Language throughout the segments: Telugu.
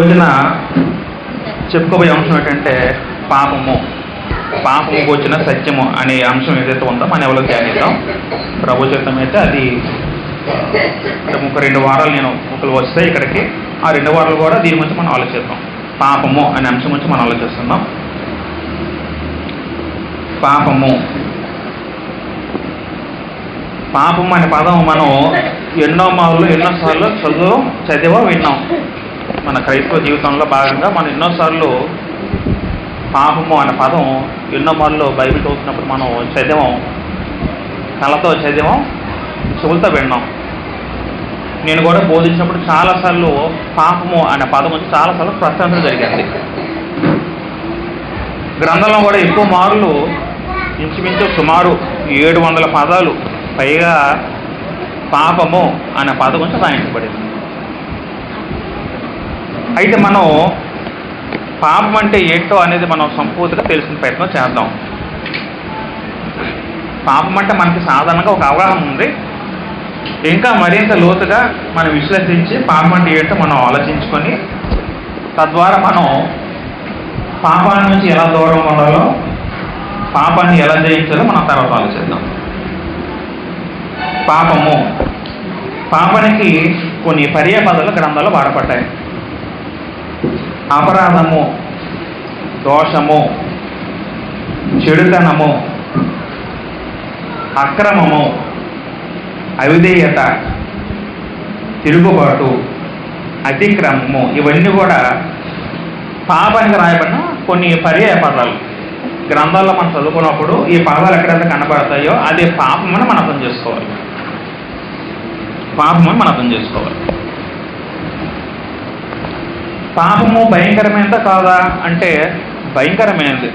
రోజున చెప్పుకోబోయే అంశం ఏంటంటే పాపము వచ్చిన సత్యము అనే అంశం ఏదైతే ఉందో మనం ఎవరో ధ్యానిద్దాం. ప్రభు చిత్తం అయితే అది ఒక 2 వారాలు నేను ఒకరు వస్తే ఇక్కడికి ఆ 2 వారాలు కూడా దీని గురించి మనం ఆలోచిద్దాం. పాపము అనే అంశం గురించి మనం ఆలోచిస్తున్నాం. పాపము అనే పదం మనం ఎన్నోసార్లు చదివా విన్నాం. మన క్రైస్తవ జీవితంలో భాగంగా మనం ఎన్నోసార్లు పాపము అనే పదం ఎన్నో మార్లు బైబిల్ చదువుతున్నప్పుడు మనం చదివాం, కళ్ళతో చదివాం, చెవులతో విన్నాం. నేను కూడా బోధించినప్పుడు చాలాసార్లు పాపము అనే పదం వచ్చి చాలాసార్లు ప్రస్తావన జరిగింది. గ్రంథంలో కూడా ఎక్కువ మార్లు ఇంచుమించు సుమారు 700 పదాలు పైగా పాపము అనే పదం గురించి రాయించబడింది. అయితే మనం పాపం అంటే ఏంటో అనేది మనం సంపూర్తిగా తెలుసుకునే ప్రయత్నం చేద్దాం. పాపం అంటే మనకి సాధారణంగా ఒక అవగాహన ఉంది. ఇంకా మరింత లోతుగా మనం విశ్లేషించి పాపం అంటే ఏంటో మనం ఆలోచించుకొని తద్వారా మనం పాపాల నుంచి ఎలా దూరం ఉండాలో, పాపాన్ని ఎలా జయించాలో మనం తర్వాత ఆలోచిద్దాం. పాపానికి కొన్ని పర్యాయ పదాలు గ్రంథాలు వాడపడ్డాయి. అపరాధము, దోషము, చెడుతనము, అక్రమము, అవిధేయత, తిరుగుబాటు, అతిక్రమము, ఇవన్నీ కూడా పాపానికి రాయబడిన కొన్ని పర్యాయ పదాలు. గ్రంథాల్లో మనం చదువుకున్నప్పుడు ఈ పదాలు ఎక్కడైతే కనబడతాయో అదే పాపమని మనం అర్థం చేసుకోవాలి. పాపము భయంకరమైనదా కాదా అంటే భయంకరమైనది.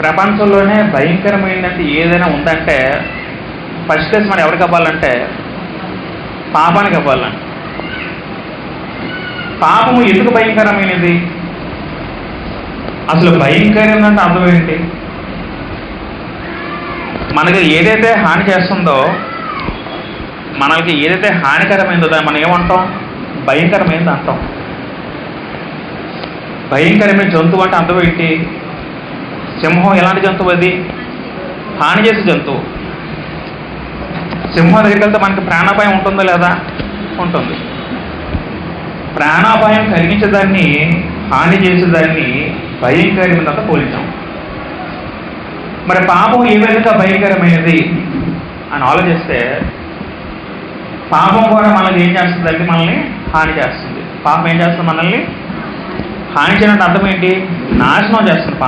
ప్రపంచంలోనే భయంకరమైనది ఏదైనా ఉందంటే ఫస్ట్ ప్లేస్ మనం ఎవరికి ఇవ్వాలంటే పాపానికి ఇవ్వాలంటే. పాపము ఎందుకు భయంకరమైనది? అసలు భయంకరమైనదంటే అర్థం ఏంటి? మనకి ఏదైతే హాని చేస్తుందో, మనకి ఏదైతే హానికరమైందో దాన్ని మనం ఏమంటాం? భయంకరమైనది అంటాం. భయంకరమైన జంతువు అంటే అర్థం ఏంటి? సింహం ఎలాంటి జంతువు? అది హాని చేసే జంతువు. సింహం దగ్గరికి వెళ్తే మనకి ప్రాణాపాయం ఉంటుందా లేదా? ఉంటుంది. ప్రాణాపాయం కలిగించేదాన్ని, హాని చేసేదాన్ని భయంకరమైనదంతా పోలించాం. మరి పాపం ఏ విధంగా భయంకరమైనది అని ఆలోచిస్తే పాపం కూడా మనల్ని ఏం చేస్తుంది? మనల్ని హాని చేస్తుంది. పాపం ఏం చేస్తుంది? మనల్ని హాని చేయడం అర్థం ఏంటి? నాశనం చేస్తుంది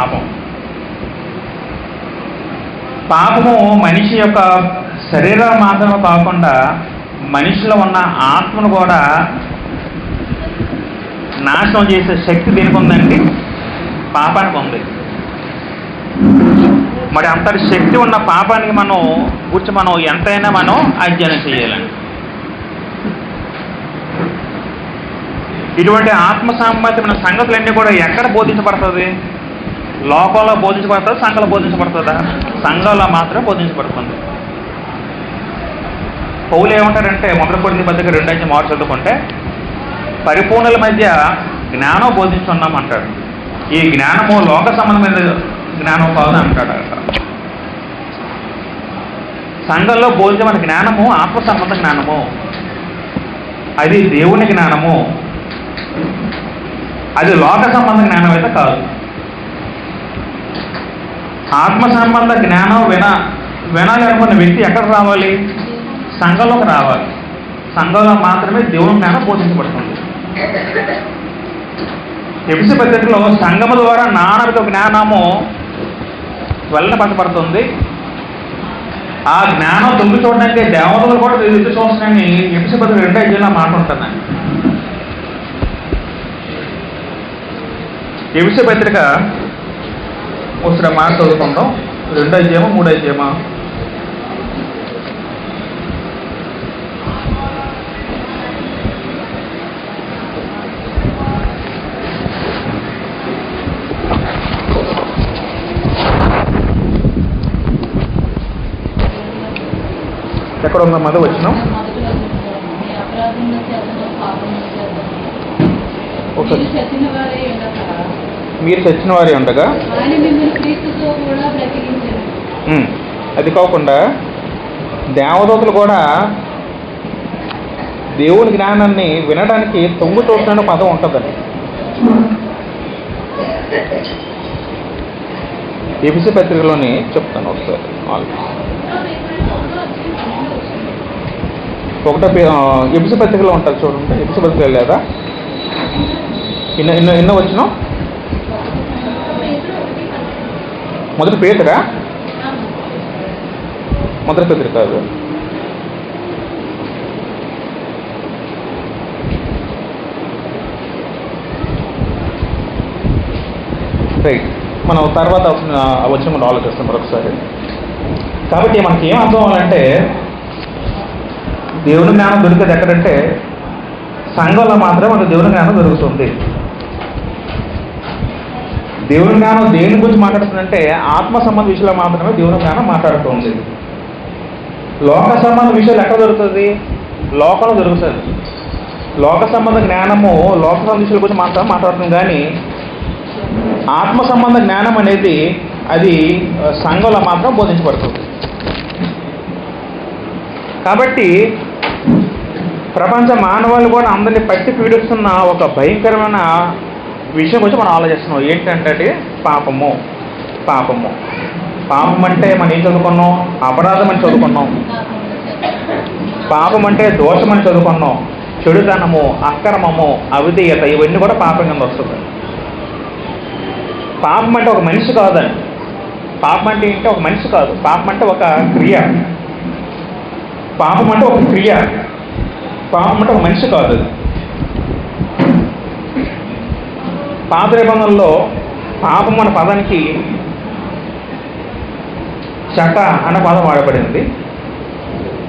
పాపము మనిషి యొక్క శరీరం మాత్రమే కాకుండా మనిషిలో ఉన్న ఆత్మను కూడా నాశనం చేసే శక్తి దీనికి ఉందండి, పాపానికి ఉంది. మరి అంతటి శక్తి ఉన్న పాపానికి మనం ఎంతైనా మనం అధ్యయనం చేయాలండి. ఇటువంటి ఆత్మ సంబంధమైన సంగతులన్నీ కూడా ఎక్కడ బోధించబడుతుంది? లోకంలో బోధించబడుతుంది, సంఘంలో బోధించబడుతుందా? సంఘంలో మాత్రమే బోధించబడుతుంది. పౌలు ఏమంటారంటే 1 కొరింథీ పత్రిక 2:6 చదువుకుంటే పరిపూర్ణుల మధ్య జ్ఞానం బోధించున్నాం అంటాడు. ఈ జ్ఞానము లోక సంబంధమైన జ్ఞానం కాదు అంటాడు. సంఘంలో బోధించమని జ్ఞానము ఆత్మ సంబంధ జ్ఞానము, అది దేవుని జ్ఞానము, అది లోక సంబంధ జ్ఞానం అయితే కాదు. ఆత్మ సంబంధ జ్ఞానం వినాలి అనుకున్న వ్యక్తి ఎక్కడ రావాలి? సంఘంలోకి రావాలి. సంఘంలో మాత్రమే దేవుని జ్ఞానం బోధించబడుతుంది. ఎఫెసీ పత్రికలో సంఘము ద్వారా నానావిధ జ్ఞానము వెళ్ళబడబడుతుంది. ఆ జ్ఞానం తొంగి చూడడానికి దేవతలు కూడా ఎదురు చూస్తున్నాయని ఎఫెసీ పత్రిక 2:5 మాట ఉంటుందండి. ఎఫెసీ పత్రిక ఒకసారి మాట చదువుకుంటాం. 2:5 3:5 ఎక్కడ ఉందా మధ్య వచ్చినాం? ఒకసారి మీరు చచ్చిన వారే ఉండగా అది కాకుండా దేవదూతలు కూడా దేవుని జ్ఞానాన్ని వినడానికి తొంగు చూస్తున్న పదం ఉంటుందని ఎఫెసీ పత్రికలోని చెప్తాను ఒకసారి. ఎఫెసీ పత్రికలో ఉంటుంది చూడండి. ఎఫెసీ పత్రిక లేదా ఎన్నో వచ్చిన మొదటి పేతురా మొదటి పత్రిక కాదు, రైట్. మనం తర్వాత వచ్చిన మనం ఆలోచిస్తాం మరొకసారి. కాబట్టి మనకి ఏం అర్థం అవ్వాలంటే దేవుని జ్ఞానం దొరికేది ఎక్కడంటే సంఘంలో మాత్రమే మనకు దేవుని జ్ఞానం దొరుకుతుంది. దేవుని జ్ఞానం దేని గురించి మాట్లాడుతుందంటే ఆత్మ సంబంధ విషయంలో మాత్రమే దేవుని జ్ఞానం మాట్లాడుతుంది. లోక సంబంధ విషయాలు ఎక్కడ దొరుకుతుంది? లోకంలో దొరుకుతుంది. లోక సంబంధ జ్ఞానము లోక సంబంధ విషయాల గురించి మాట్లాడుతుంది. కానీ ఆత్మ సంబంధ జ్ఞానం అనేది అది సంఘంలో మాత్రం బోధించబడుతుంది. కాబట్టి ప్రపంచ మానవాళి కూడా అందరినీ పట్టి పీడిస్తున్న ఒక భయంకరమైన విషయం గురించి మనం ఆలోచిస్తున్నాం. ఏంటంటే పాపము. పాపము పాపం అంటే మనం ఏం చదువుకున్నాం? అపరాధం అని చదువుకున్నాం. పాపం అంటే దోషం అని చదువుకున్నాం. చెడుతనము, అక్రమము, అవిధేయత ఇవన్నీ కూడా పాపం కింద వస్తుంది. పాపం అంటే ఒక మనిషి కాదండి. పాపం అంటే ఏంటంటే ఒక మనిషి కాదు. పాపం అంటే ఒక క్రియ. పాపం అంటే ఒక క్రియ. పాపం అంటే ఒక మనిషి కాదు. పాత నిబంధనలో పాపం అనే పదానికి చట అనే పదం వాడబడింది.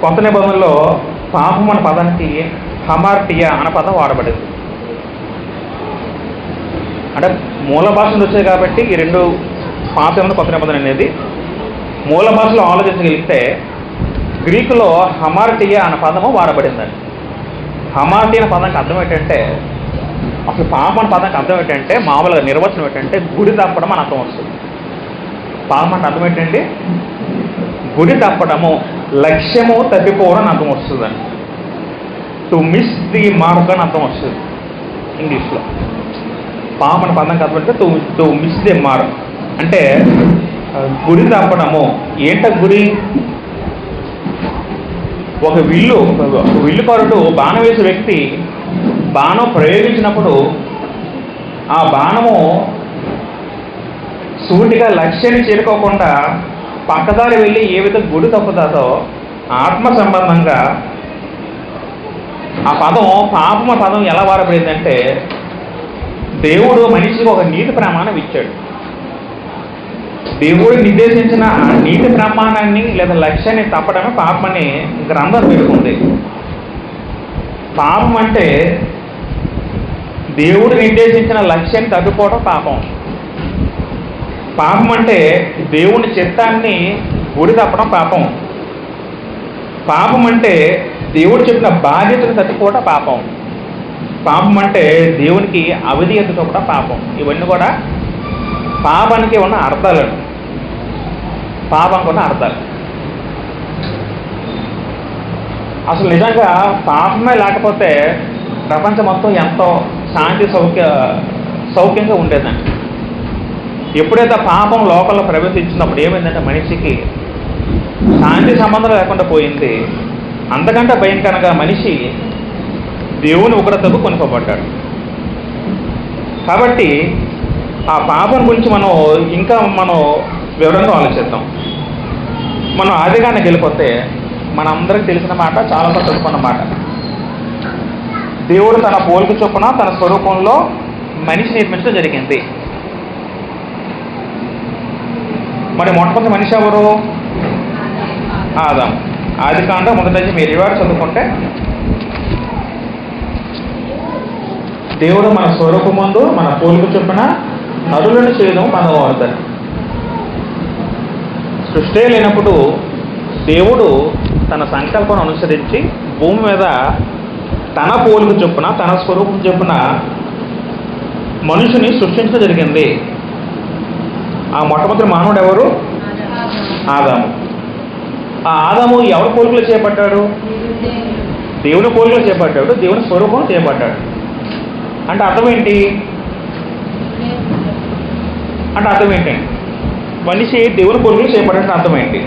కొత్త నిబంధనలో పాపం అనే పదానికి హమార్టియా అనే పదం వాడబడింది. అంటే మూల భాష నుంచి వచ్చాయి కాబట్టి ఈ రెండు పాత నిబంధన కొత్త నిబంధన అనేది మూల భాషలో ఆలోచించగలిగితే గ్రీకులో హమార్టియా అనే పదము వాడబడిందండి. హమార్టియా అనే పదానికి అర్థం ఏంటంటే అసలు పాపం అనే పదానికి అర్థం ఏంటంటే మామూలుగా నిర్వచనం ఏంటంటే గుడి తప్పడం అని అర్థం వస్తుంది. పాపం అంటే అర్థం ఏంటంటే గుడి తప్పడము, లక్ష్యము తప్పిపోవడం అని అర్థం వస్తుందండి. టు మిస్ ది మార్క్ అని అర్థం వస్తుంది ఇంగ్లీష్లో. పాపం అనే పదానికి అర్థం అంటే టు మిస్ ది మార్క్ అంటే గుడి తప్పడము. ఏంట గుడి? ఒక విల్లుకారుడు బాణం వేసే వ్యక్తి బాణం ప్రయోగించినప్పుడు ఆ బాణము సూటిగా లక్ష్యాన్ని చేరుకోకుండా పక్కదారి వెళ్ళి ఏ విధంగా గుడి తప్పుతుందో ఆత్మ సంబంధంగా ఆ పదం పాపమ పదం ఎలా వాడబడిందంటే దేవుడు మనిషికి ఒక నీతి ప్రమాణం ఇచ్చాడు. దేవుడు నిర్దేశించిన ఆ నీతి ప్రమాణాన్ని లేదా లక్ష్యాన్ని తప్పడమే పాపమని గ్రంథం పెట్టుకుంది. పాపం అంటే దేవుడు నిర్దేశించిన లక్ష్యాన్ని తప్పిపోవడం పాపం. పాపం అంటే దేవుని చిత్తాన్ని గుడి తప్పడం పాపం. పాపం అంటే దేవుడు చెప్పిన బాధ్యతను తప్పిపోవడం పాపం. పాపం అంటే దేవునికి అవిధేయత చూపడం పాపం. ఇవన్నీ కూడా పాపానికి ఉన్న అర్థాలు. పాపానికి ఉన్న అర్థాలు. అసలు నిజంగా పాపమే లేకపోతే ప్రపంచం మొత్తం ఎంతో శాంతి సౌఖ్యంగా ఉండేదండి. ఎప్పుడైతే పాపం లోకంలో ప్రవేశించినప్పుడు ఏమైందంటే మనిషికి శాంతి సంబంధం లేకుండా పోయింది. అంతకంటే భయంకరంగా మనిషి దేవుని ఉగ్రతకు కొనుకోబడ్డాడు. కాబట్టి ఆ పాపం గురించి మనం వివరంగా ఆలోచిద్దాం. మనం ఆదిగానికి వెళ్ళిపోతే మనందరికి తెలిసిన మాట, చాలాసార్లు చదువుకున్న మాట. దేవుడు తన పోలిక చొప్పున తన స్వరూపంలో మనిషి నిర్మించడం జరిగింది. మరి మొట్టమొదటి మనిషి ఎవరు? ఆదాము. ఆదికాండం మొదటి మీరు ఇవాడు చదువుకుంటే దేవుడు మన స్వరూపమందు మన పోలిక చొప్పున నరులను చేయడం పదవుతారు. సృష్టి లేనప్పుడు దేవుడు తన సంకల్పం అనుసరించి భూమి మీద తన పోలిక చొప్పున తన స్వరూపం చొప్పున మనుషుని సృష్టించడం జరిగింది. ఆ మొట్టమొదటి మానవుడు ఎవరు? ఆదాము. ఆ ఆదాము ఎవరి పోలికలు చేపట్టాడు? దేవుని పోలికలు చేపట్టాడు, దేవుని స్వరూపం చేపట్టాడు. అంటే అర్థం ఏంటి? మనిషి దేవుని పోలికలు చేపట్టాడు అర్థం ఏంటి?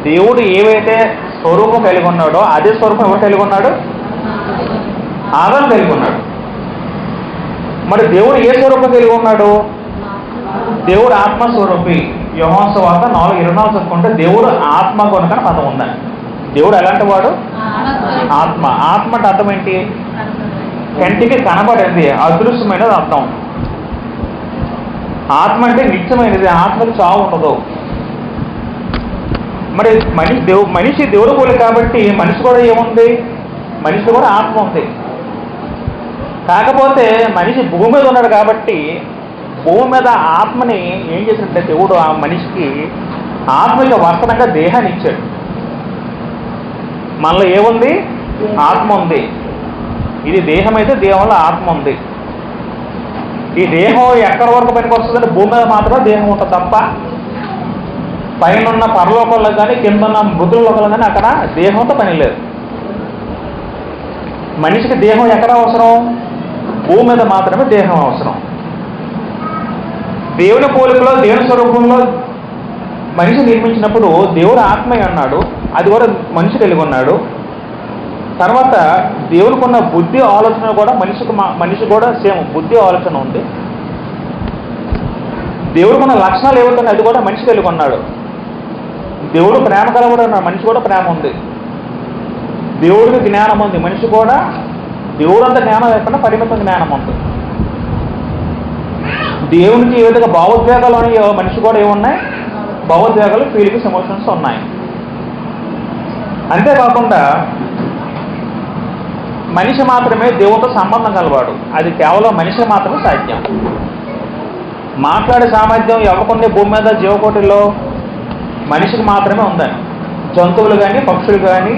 దేవుడు ఏవైతే స్వరూపం కలిగి ఉన్నాడో అదే స్వరూపం ఎవరు కలిగి ఉన్నాడు? ఆదాము కలిగి ఉన్నాడు. మరి దేవుడు ఏ స్వరూపం కలిగి ఉన్నాడు? దేవుడు ఆత్మస్వరూపి. యోహాను సువార్త 4:24 చదువుకుంటే దేవుడు ఆత్మ కనుక పదం ఉందని. దేవుడు ఎలాంటి వాడు? ఆత్మ. ఆత్మ అంటే అర్థం ఏంటి? కంటికి కనబడేది, అదృశ్యమైనది అర్థం. ఆత్మ అంటే నిత్యమైనది, ఆత్మకి చావు ఉండదు. మరి మనిషి దేవుడు పోలి కాబట్టి మనిషి కూడా ఏముంది? మనిషి కూడా ఆత్మ ఉంది. కాకపోతే మనిషి భూమి మీద ఉన్నాడు కాబట్టి భూమి మీద ఆత్మని ఏం చేసినట్టే దేవుడు ఆ మనిషికి ఆత్మక వర్తనంగా దేహాన్ని ఇచ్చాడు. మనలో ఏముంది? ఆత్మ ఉంది. ఇది దేహం అయితే దేహంలో ఆత్మ ఉంది. ఈ దేహం ఎక్కడి వరకు పనికి వస్తుందంటే భూమి మీద మాత్రమే దేహం ఉంటుంది తప్ప పైన ఉన్న పరలోకంలో కానీ కింద ఉన్న మృతుల లోకంలో కానీ అక్కడ దేహంతో పని లేదు. మనిషికి దేహం ఎక్కడ అవసరం? భూమి మీద మాత్రమే దేహం అవసరం. దేవుని పోలికలో దేవుని స్వరూపంలో మనిషి నిర్మించినప్పుడు దేవుడు ఆత్మే అన్నాడు, అది కూడా మనిషి కలిగి ఉన్నాడు. తర్వాత దేవునికి ఉన్న బుద్ధి ఆలోచన కూడా మనిషి కూడా సేమ్ బుద్ధి ఆలోచన ఉంది. దేవుడికి ఉన్న లక్షణాలు ఏమవుతున్నాయి అది కూడా మనిషి కలిగి ఉన్నాడు. దేవుడు ప్రేమ కలవాడు అన్నాడు, మనిషి కూడా ప్రేమ ఉంది. దేవుడికి జ్ఞానం ఉంది, మనిషి కూడా దేవుడంత జ్ఞానం లేకుండా పరిమిత జ్ఞానం ఉంది. దేవునికి ఏ విధంగా భావోద్వేగాలు ఉన్నాయో మనిషి కూడా ఏమున్నాయి? భావోద్వేగాలు, ఫీలింగ్స్, ఎమోషన్స్ ఉన్నాయి. అంతేకాకుండా మనిషి మాత్రమే దేవుడితో సంబంధం కలవాడు. అది కేవలం మనిషికి మాత్రమే సాధ్యం. మాట్లాడే సామర్థ్యం ఎవరికొంది భూమి మీద జీవకోటిలో? మనిషికి మాత్రమే ఉందని. జంతువులు కానీ, పక్షులు కానీ,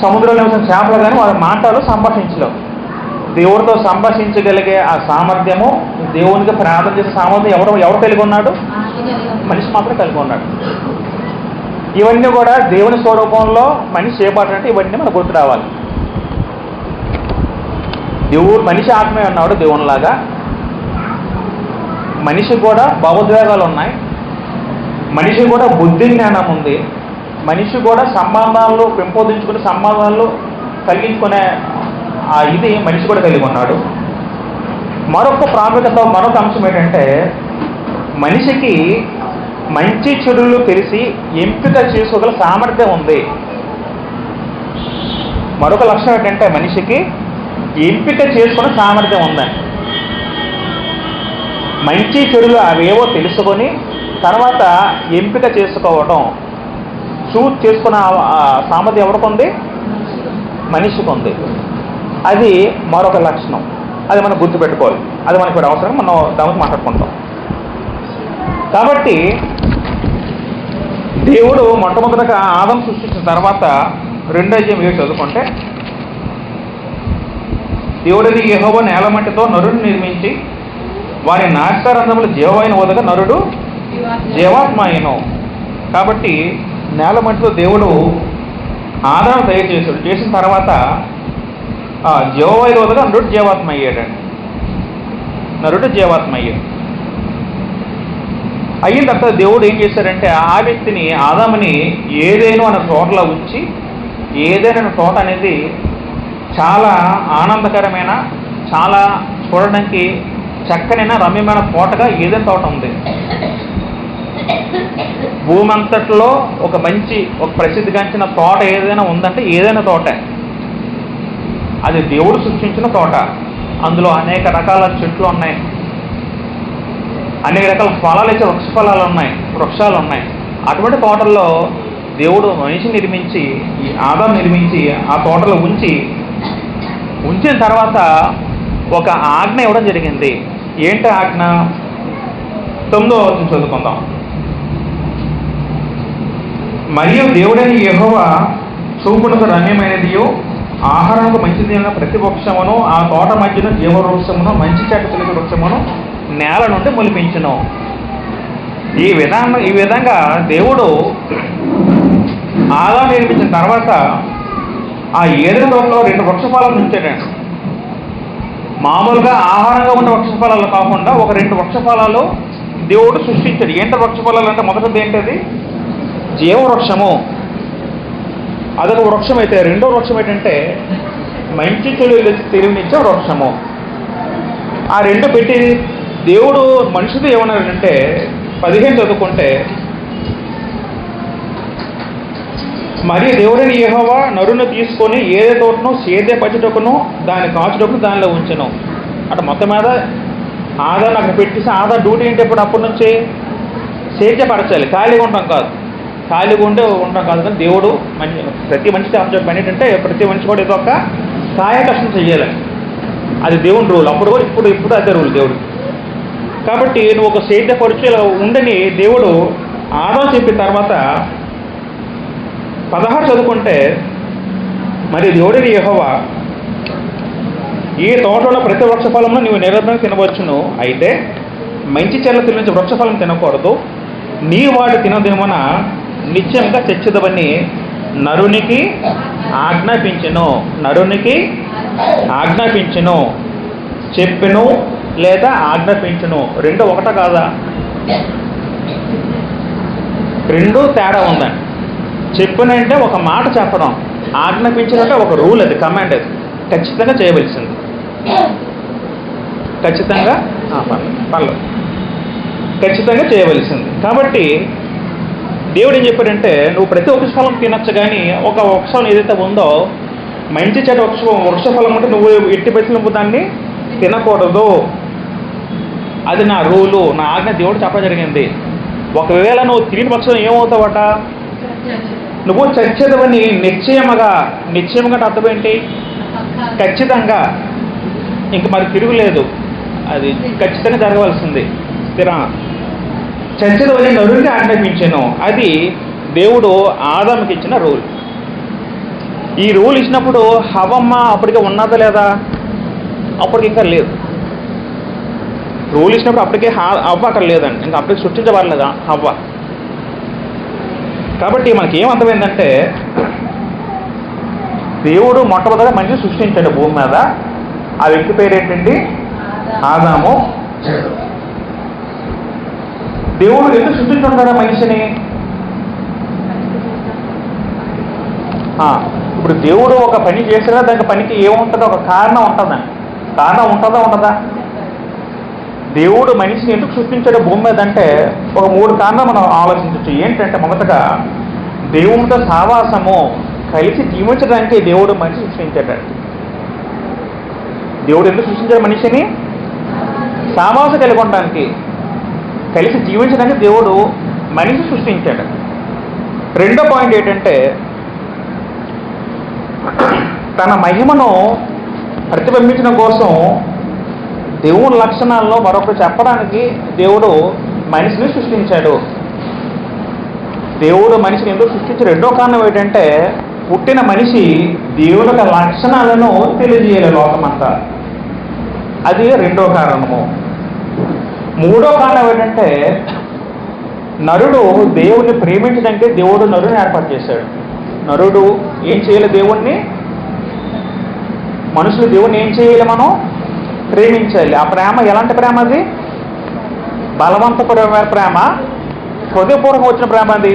సముద్రంలో ఉన్న చేపలు కానీ వారు మాటలు సంభాషించలేవు. దేవుడితో సంభాషించగలిగే ఆ సామర్థ్యము, దేవునికి ప్రార్థన చేసే సామర్థ్యం ఎవరు కలిగి ఉన్నాడు? మనిషి మాత్రం కలిగి ఉన్నాడు. ఇవన్నీ కూడా దేవుని స్వరూపంలో మనిషి చేపట్టినట్టు ఇవన్నీ మనకు గుర్తు రావాలి. దేవుడు మనిషి ఆత్మే ఉన్నాడు దేవునిలాగా. మనిషి కూడా భావోద్వేగాలు ఉన్నాయి, మనిషి కూడా బుద్ధి జ్ఞానం ఉంది, మనిషి కూడా సంబంధాలు పెంపొందించుకునే సంబంధాలు కలిగించుకునే ఇది మనిషి కూడా కలిగి ఉన్నాడు. మరొక ప్రాముఖ్యత, మరొక అంశం ఏంటంటే మనిషికి మంచి చెడులు తెలిసి ఎంపిక చేసుకోగల సామర్థ్యం ఉంది. మరొక లక్షణం ఏంటంటే మనిషికి ఎంపిక చేసుకునే సామర్థ్యం ఉందని. మంచి చెడులు అవేవో తెలుసుకొని తర్వాత ఎంపిక చేసుకోవడం, చూస్ చేసుకున్న సామర్థ్యం ఎవరికి ఉంది? మనిషికి ఉంది. అది మరొక లక్షణం. అది మనం గుర్తుపెట్టుకోవాలి. అది మనకి ఇప్పుడు అవసరం, మనం దానికి మాట్లాడుకుంటాం. కాబట్టి దేవుడు మొట్టమొదటిగా ఆదాము సృష్టించిన తర్వాత 2:7 చదువుకుంటే, దేవుడిని యెహోవా నేల మట్టితో నరుడిని నిర్మించి వారి నాసికారంధ్రములు జీవవాయువును వదలగా నరుడు జీవాత్మ అయ్యెను. కాబట్టి నేల మట్టితో దేవుడు ఆదాము తయారు చేశాడు. చేసిన తర్వాత జీవవాయువు వదలగా నరుడు జీవాత్మ అయ్యాడండి. నరుడు జీవాత్మ అయ్యాడు. అయిన తర్వాత దేవుడు ఏం చేశాడంటే ఆ వ్యక్తిని ఆదాముని ఏదైనా అన్న తోటలో ఉంచి, ఏదైనా తోట అనేది చాలా ఆనందకరమైన, చాలా చూడడానికి చక్కనైన రమ్యమైన తోటగా ఏదైనా తోట ఉంది. భూమి అంతట్లో ఒక ప్రసిద్ధిగాంచిన తోట ఏదైనా ఉందంటే ఏదైనా తోట, అది దేవుడు సృష్టించిన తోట. అందులో అనేక రకాల చెట్లు ఉన్నాయి, అనేక రకాల ఫలాలు ఇచ్చే వృక్షాలు ఉన్నాయి. అటువంటి తోటల్లో దేవుడు మనిషి నిర్మించి, ఈ ఆదాము నిర్మించి ఆ తోటలో ఉంచిన తర్వాత ఒక ఆజ్ఞ ఇవ్వడం జరిగింది. ఏంటి ఆజ్ఞ? 9వ వచనం చదువుకుందాం. మరియు దేవుడని యెహోవా చూపునకు రమ్యమైనదియో ఆహారానికి మంచిది అయిన ప్రతి వృక్షమును ఆ తోట మధ్యన జీవ వృక్షమును మంచి చెడ్డ తెలిసిన వృక్షమును నేల నుండి మొలిపించును. ఈ విధంగా దేవుడు ఆదాము నిర్మించిన తర్వాత ఆ ఏదైనా తోటలో 2 వృక్ష ఫలాలను ఉంచాడండి. మామూలుగా ఆహారంగా ఉన్న వృక్ష ఫలాలు కాకుండా ఒక 2 వృక్ష ఫలాలు దేవుడు సృష్టించాడు. ఏంటి వృక్ష ఫలాలు అంటే మొదటిది ఏంటది? జీవవృక్షము, అదొక వృక్షం. అయితే రెండో వృక్షం ఏంటంటే మంచి చెడు తెలివినిచ్చే వృక్షము. ఆ 2 పెట్టి దేవుడు మనిషిది ఏమన్నాడంటే 15 చదువుకుంటే, మరి దేవుడైన యెహోవా నరుని తీసుకొని ఏదే తోటను సేద్యపరచుటకును దాన్ని కాచుటకును దానిలో ఉంచెను. అటు మొత్తం మీద ఆదాన్ని అక్కడ పెట్టేసి ఆదా డ్యూటీ ఏంటి? అప్పటి నుంచి సేద్యపరచాలి, ఖాళీగా ఉండడం కాదు. ఖాళీగా ఉండడం కాదు కానీ దేవుడు ప్రతి మనిషికి అప్పచెప్పే పని ఏంటంటే ప్రతి మనిషి కూడా ఏదో ఒక కాయ కష్టం చెయ్యాలి. అది దేవుని రూల్. అప్పుడు కూడా ఇప్పుడు అదే రూల్ దేవుడు. కాబట్టి నువ్వు ఒక సేద్యపరుచు ఇలా ఉండని దేవుడు ఆదాం చెప్పిన తర్వాత 16 చదువుకుంటే, మరి దేవుడైన యెహోవా ఈ తోటలో ప్రతి వృక్ష ఫలంలో నువ్వు నిరంతరం తినవచ్చును, అయితే మంచి చెడ్డ తెలియని వృక్ష ఫలం తినకూడదు. నీ వాడు తినదినమున నిత్యంగా చచ్చెదవని నరునికి ఆజ్ఞాపించెను. చెప్పెను లేదా ఆజ్ఞాపించును, 2 ఒకట కాదా? 2 తేడా ఉందండి. చెప్పునంటే ఒక మాట చెప్పడం, ఆజ్ఞాపించినంటే ఒక రూల్, అది కమాండ్, అది ఖచ్చితంగా చేయవలసింది. ఖచ్చితంగా ఖచ్చితంగా చేయవలసింది. కాబట్టి దేవుడు ఏం చెప్పాడంటే నువ్వు ప్రతి వృక్ష ఫలం తినచ్చు, కానీ ఒక వృక్షం ఏదైతే ఉందో మంచి చెడ్డ వృక్ష ఫలం అంటే నువ్వు ఎట్టి పరిస్థితుల్లో దాన్ని తినకూడదు. అది నా రూలు, నా ఆజ్ఞ దేవుడు చెప్పడం జరిగింది. ఒకవేళ నువ్వు తిరిగిన పక్షం ఏమవుతావట? నువ్వు చచ్చేదవని నిశ్చయముగా అర్థం ఏంటి? ఖచ్చితంగా, ఇంక మరి తిరుగులేదు, అది ఖచ్చితంగా జరగవలసింది. చచ్చేదవని నరునికి ఆజ్ఞాపించాను. అది దేవుడు ఆదాముకి ఇచ్చిన రూల్. ఈ రూల్ ఇచ్చినప్పుడు హవ్వమ్మ అప్పటికే ఉన్నదా లేదా? అప్పటికి ఇంకా లేదు. రూల్ ఇచ్చినప్పుడు అప్పటికే హవ్వ అక్కడ లేదండి, ఇంకా అప్పటికి సృష్టించబడలేదా హవ్వ. కాబట్టి మనకి ఏమర్థమైందంటే దేవుడు మొట్టమొదట మనిషిని సృష్టించాడు భూమి మీద. ఆ వ్యక్తి పేరు ఏంటండి? ఆదాము. దేవుడు ఎందుకు సృష్టించుంటాడా మనిషిని? ఇప్పుడు దేవుడు ఒక పని చేసినా దానికి పనికి ఏముంటుందో ఒక కారణం ఉంటుందండి. కారణం ఉంటుందా? దేవుడు మనిషిని ఎందుకు సృష్టించాడు భూమి మీద అంటే ఒక 3 కారణాలు మనం ఆలోచించవచ్చు. ఏంటంటే మొదటగా దేవునితో సావాసము, కలిసి జీవించడానికి దేవుడు మనిషి సృష్టించాడండి. దేవుడు ఎందుకు సృష్టించాడు మనిషిని? సావాసం కలిగి ఉండడానికి, కలిసి జీవించడానికి దేవుడు మనిషి సృష్టించాడు. రెండో పాయింట్ ఏంటంటే తన మహిమను ప్రతిబింబించడం కోసం దేవుని లక్షణాల్లో మరొకరు చెప్పడానికి దేవుడు మనిషిని సృష్టించాడు. దేవుడు మనిషిని ఎందుకు సృష్టించాడు? రెండో కారణం ఏంటంటే పుట్టిన మనిషి దేవుని యొక్క లక్షణాలను తెలియజేయాలి లోకమంతా. అది రెండో కారణము. మూడో కారణం ఏంటంటే నరుడు దేవుణ్ణి ప్రేమించడానికి దేవుడు నరుని ఏర్పాటు చేశాడు. నరుడు ఏం చేయాలి? దేవుణ్ణి, మనుషులు దేవుణ్ణి ఏం చేయాలి? మనం ప్రేమించాలి. ఆ ప్రేమ ఎలాంటి ప్రేమ? అది బలవంతపరమైన ప్రేమ, హృదయపూర్వకం వచ్చిన ప్రేమ. అది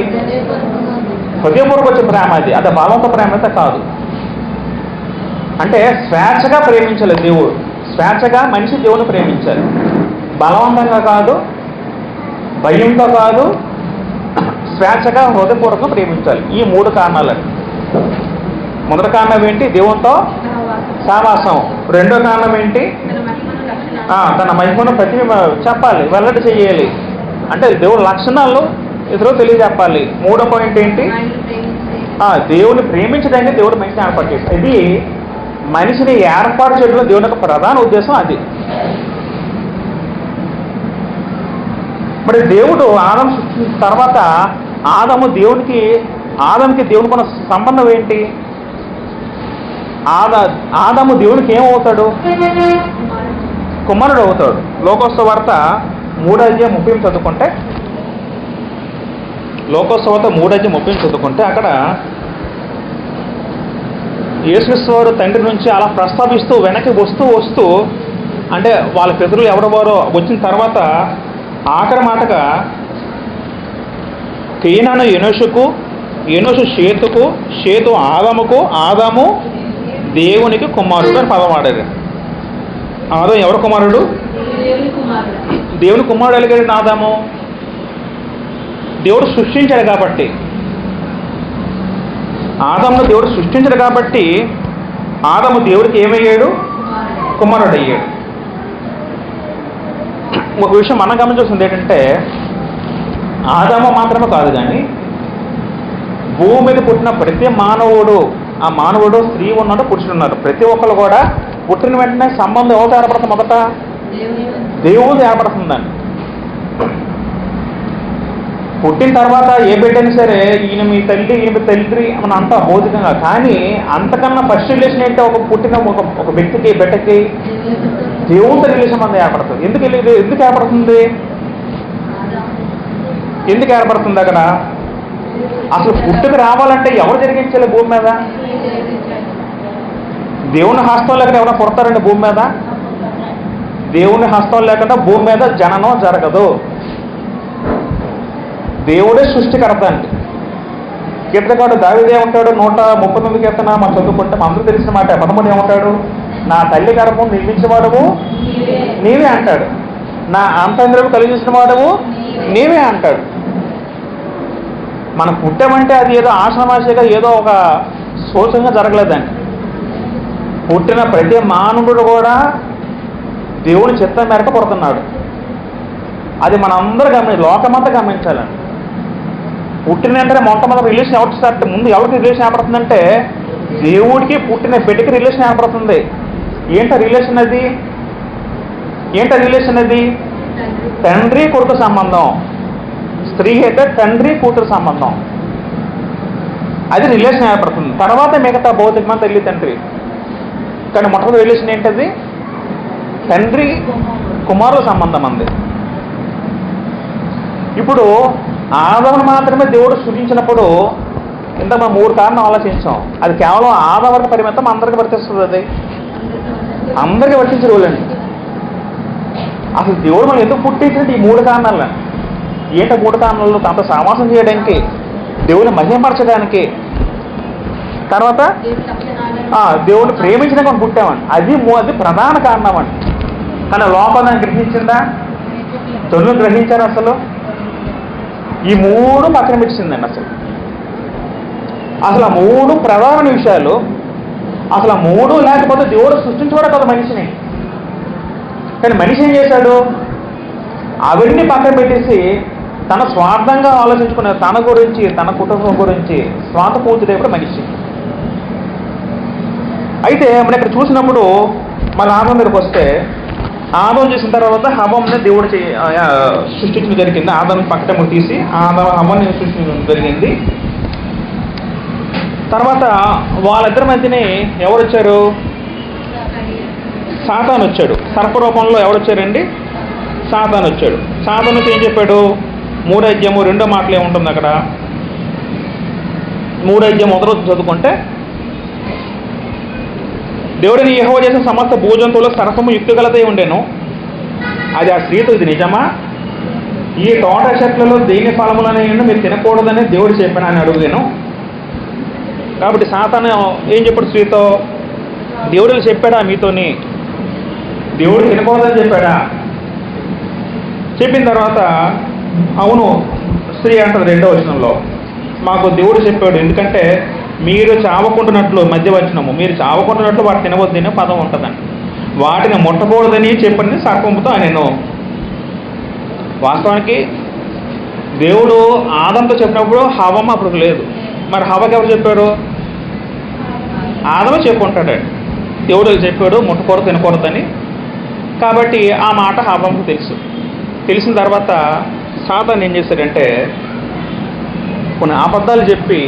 హృదయపూర్వకం వచ్చిన ప్రేమ. అది బలవంత ప్రేమ అయితే కాదు. అంటే స్వేచ్ఛగా ప్రేమించాలి దేవుడు. స్వేచ్ఛగా మనిషి దేవుని ప్రేమించాలి, బలవంతంగా కాదు, భయంతో కాదు, స్వేచ్ఛగా హృదయపూర్వకంగా ప్రేమించాలి. ఈ 3 కారణాలు. మొదటి కారణం ఏంటి? దేవునితో సావాసం. రెండో కారణం ఏంటి? తన మహిమను చెప్పాలి, వెల్లడి చేయాలి, అంటే దేవుని లక్షణాలు ఇతరులు తెలియజెప్పాలి. మూడో పాయింట్ ఏంటి? దేవుని ప్రేమించడానికి దేవుడు మనిషిని ఏర్పాటు చేశాడు. ఇది మనిషిని ఏర్పాటు చేయడంలో దేవుని యొక్క ప్రధాన ఉద్దేశం. అది మరి దేవుడు ఆదాము సృష్టించిన తర్వాత ఆదాముకి దేవునికి ఉన్న సంబంధం ఏంటి? ఆదాము దేవునికి ఏమవుతాడు? కుమారుడు అవుతాడు. లోకోత్సవార్త 3:30 చదువుకుంటే, లోకోత్సవార్త 3:30 చదువుకుంటే అక్కడ యేసుక్రీస్తు వారు తండ్రి నుంచి అలా ప్రస్తావిస్తూ వెనక్కి వస్తూ అంటే వాళ్ళ పితరులు ఎవరెవరో వచ్చిన తర్వాత ఆఖరి మాటగా కేనాను ఎనోషుకు, ఎనోషు షేతుకు, షేతు ఆదాముకు, ఆదాము దేవునికి కుమారుడు అని పదం వాడారు. ఆదాము ఎవరు కుమారుడు? దేవుని కుమారుడు ఎలాగండి ఆదాము? దేవుడు సృష్టించాడు కాబట్టి, ఆదామును దేవుడు సృష్టించాడు కాబట్టి ఆదాము దేవుడికి ఏమయ్యాడు? కుమారుడు అయ్యాడు. ఒక విషయం మనం గమనించాల్సింది ఏంటంటే, ఆదాము మాత్రమే కాదు కానీ భూమి మీద పుట్టిన ప్రతి మానవుడు, ఆ మానవుడు స్త్రీ ఉన్నాడు, పురుషుడు ఉన్నారు, ప్రతి ఒక్కరు కూడా పుట్టిన వెంటనే సంబంధం ఎవరితో ఏర్పడుతుంది? మొదట దేవుడు ఏర్పడుతుందండి. పుట్టిన తర్వాత ఏ బిడ్డైనా సరే ఈయన మీ తల్లి, ఈయన మీ తండ్రి మన అంతా భౌతికంగా, కానీ అంతకన్నా ఫస్ట్ రిలేషన్ ఏంటో ఒక పుట్టిన ఒక వ్యక్తికి, బిడ్డకి దేవుడితో రిలేషన్ అనేది ఏర్పడుతుంది. ఎందుకు ఏర్పడుతుంది? ఎందుకు ఏర్పడుతుంది? అక్కడ అసలు పుట్టుక రావాలంటే ఎవరు జరిగించాలి భూమి మీద? దేవుని హస్తం లేకుండా ఎవరైనా పుడతారండి భూమి మీద? దేవుని హస్తం లేకుండా భూమి మీద జననం జరగదు. దేవుడే సృష్టికర్త అండి. కీర్తనకారుడు దావీదు ఏమంటాడు? 139 కీర్తన మనం చదువుకుంటే అందరూ తెలిసిన మాట. 13 ఏమంటాడు? నా తల్లి గర్భం నిర్మించేవాడవు నీవే అంటాడు, నా అంతరింద్రము కలిగించిన వాడవు నీవే అంటాడు. మనం పుట్టామంటే అది ఏదో ఆశ్రమాశగా ఏదో ఒక శోచంగా జరగలేదండి. పుట్టిన ప్రతి మానవుడు కూడా దేవుని చిత్తం మేరకు పుడుతున్నాడు. అది మనందరూ లోకమంతా గమనించాలండి. పుట్టిన వెంటనే మొట్టమొదటి రిలేషన్ ఎవరికి స్టార్ట్? ముందు ఎవరికి రిలేషన్ ఏర్పడుతుందంటే దేవుడికి పుట్టిన బిడ్డకి రిలేషన్ ఏర్పడుతుంది. ఏంట రిలేషన్ అది? తండ్రి కొడుకు సంబంధం. స్త్రీ అయితే తండ్రి కూతురు సంబంధం. అది రిలేషన్ ఏర్పడుతుంది. తర్వాత మిగతా భౌతికమైన తల్లి తండ్రి. కానీ మొట్టమొదటి రిలేషన్ ఏంటది? తండ్రి కుమారుల సంబంధం అంది. ఇప్పుడు ఆదామును మాత్రమే దేవుడు సృజించినప్పుడు ఇంత మనం 3 కారణం ఆలోచించాం. అది కేవలం ఆదాము వరకు పరిమితం, అందరికీ వర్తిస్తుంది. అది అందరికీ వర్తించే రోజండి. అసలు దేవుడు మనం ఎందుకు పుట్టించినట్టు ఈ 3 కారణాలు. ఏంటో 3 కారణాలు? తనతో సమాసం చేయడానికి, దేవుని మహిమపరచడానికి, తర్వాత దేవుడిని ప్రేమించడానికి మనం పుట్టామండి. అది ప్రధాన కారణం అండి. కానీ లోపల దాన్ని గ్రహించిందా? తొలి గ్రహించారు అసలు? ఈ 3 పక్కన పెట్టిందండి. అసలు ఆ 3 ప్రధాన విషయాలు. అసలు ఆ 3 లేకపోతే దేవుడు సృష్టించడం కదా మనిషిని. కానీ మనిషి ఏం చేశాడు? అవన్నీ పక్కన పెట్టేసి తన స్వార్థంగా ఆలోచించుకునే, తన గురించి, తన కుటుంబం గురించి స్వార్థపూర్తిదేవుడు మనిషి. అయితే మనం ఇక్కడ చూసినప్పుడు మన ఆదాము మీదకి వస్తే, ఆదాము చేసిన తర్వాత హవ్వని దేవుడు సృష్టించడం జరిగింది. ఆదాము పక్కన తీసి హవ్వని సృష్టించడం జరిగింది. తర్వాత వాళ్ళిద్దరి మధ్యనే ఎవరు వచ్చారు? సాతాను వచ్చాడు. సర్పరూపంలో ఎవరు వచ్చారండి? సాతాను వచ్చాడు. సాతాను ఏం చెప్పాడు? 3:2 మాటలు ఏముంటుంది అక్కడ? 3:1 చదువుకుంటే, దేవుడిని యెహోవా చేసిన సమస్త భూజంతువులకు సర్పము యుక్తిగలదై ఉండెను, అది ఆ స్త్రీతో ఇది నిజమా? ఈ తోట చెట్లలో దేని ఫలములనైనా మీరు తినకూడదని దేవుడు చెప్పాను అని అడుగుతాను. కాబట్టి సాతాను ఏం చెప్పాడు స్త్రీతో? దేవుడు చెప్పాడా మీతోని? దేవుడు తినకూడదని చెప్పాడా? చెప్పిన తర్వాత అవును స్త్రీ అంటది 2వ వచనంలో, మాకు దేవుడు చెప్పాడు, ఎందుకంటే మీరు చావకుంటున్నట్లు, మధ్య వచనము, మీరు చావకుంటున్నట్లు వాటి తినవద్దనే పదం ఉంటుందండి. వాటిని ముట్టకూడదని చెప్పింది సర్పంతో నేను. వాస్తవానికి దేవుడు ఆదంతో చెప్పినప్పుడు హవ్వ అప్పుడు లేదు. మరి హవ్వకి ఎవరు చెప్పారు? ఆదము చెప్పుకుంటాడు. దేవుడు చెప్పాడు ముట్టకూడదు, తినకూడదని. కాబట్టి ఆ మాట హవ్వకు తెలుసు. తెలిసిన తర్వాత సాతాను ఏం చేశాడంటే కొన్ని అబద్ధాలు చెప్పి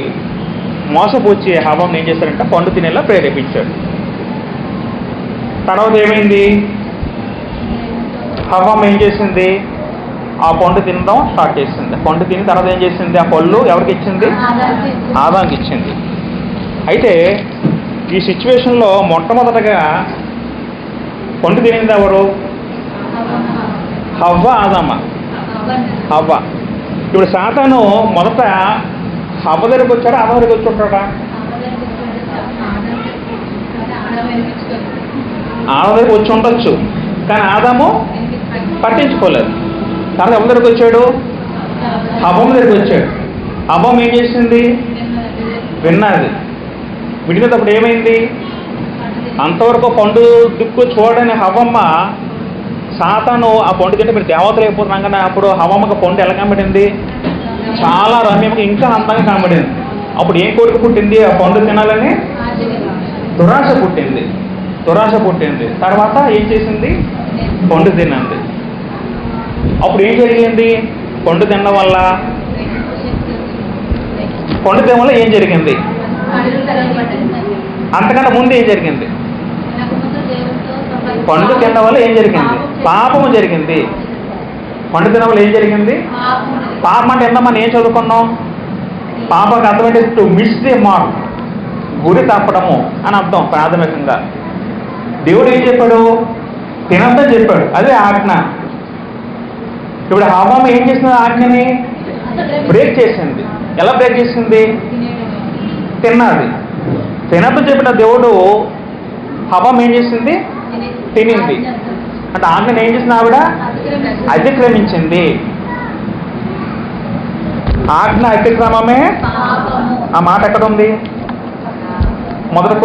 మోసపూచి హవ్వను ఏం చేశాడంటే పండు తినేలా ప్రేరేపించాడు. తర్వాత ఏమైంది? హవ్వ ఏం చేసింది? ఆ పండు తినడం స్టార్ట్ చేసింది. పండు తిని తర్వాత ఏం చేసింది? ఆ పళ్ళు ఎవరికి ఇచ్చింది? ఆదాంకి ఇచ్చింది. అయితే ఈ సిచ్యువేషన్లో మొట్టమొదటగా పండు తినింది ఎవరు? హవ్వ, ఆదామా? హవ్వ. ఇప్పుడు సాతాను మొదట హవ్వ దగ్గరికి వచ్చాడా, ఆదాం దగ్గరికి వచ్చి ఉంటాడా? ఆదాం దగ్గరికి వచ్చి ఉండొచ్చు, కానీ ఆదాము పట్టించుకోలేదు. తర్వాత ఎవరి దగ్గరికి వచ్చాడు? హవ్వమ్మ దగ్గరికి వచ్చాడు. హవ్వమ్మ ఏం చేసింది? విన్నది. విడినప్పుడు ఏమైంది? అంతవరకు పండు దిక్కు చూడని హవ్వమ్మ సాతాను ఆ పండు తింటే మీరు దేవతలు అయిపోతున్నాం కానీ అప్పుడు హవ్వమ్మకి పండు ఎలా కనబడింది? చాలా రమ్యంగా, ఇంకా అందంగా కనబడింది. అప్పుడు ఏం కోరిక పుట్టింది? ఆ పండు తినాలని దురాశ పుట్టింది. దురాశ పుట్టింది. తర్వాత ఏం చేసింది? పండు తినండి. అప్పుడు ఏం జరిగింది? పండు తినడం వల్ల ఏం జరిగింది? అంతకంటే ముందు ఏం జరిగింది? పండు తినడం వల్ల ఏం జరిగింది? పాపము జరిగింది. పండు తినడం వల్ల ఏం జరిగింది? పాపం అంటే ఎంత మనం ఏం చదువుకున్నాం? పాపకు అర్థం ఏంటి? టు మిస్ ది మార్క్, గురి తప్పడము అని అర్థం ప్రాథమికంగా. దేవుడు ఏం చెప్పాడు? తినద్దని చెప్పాడు. అదే ఆజ్ఞ. ఇప్పుడు హవ్వమ్మ ఏం చేసింది? ఆజ్ఞని బ్రేక్ చేసింది. ఎలా బ్రేక్ చేసింది? తిన్నది. తినద్దు చెప్పిన దేవుడు హవ్వమ్మ ఏం చేసింది? తినింది. అంటే ఆజ్ఞని ఏం చేసింది? ఆవిడ అతిక్రమించింది. ఆజ్ఞ అతిక్రమమే. ఆ మాట ఎక్కడ ఉంది? మొదటి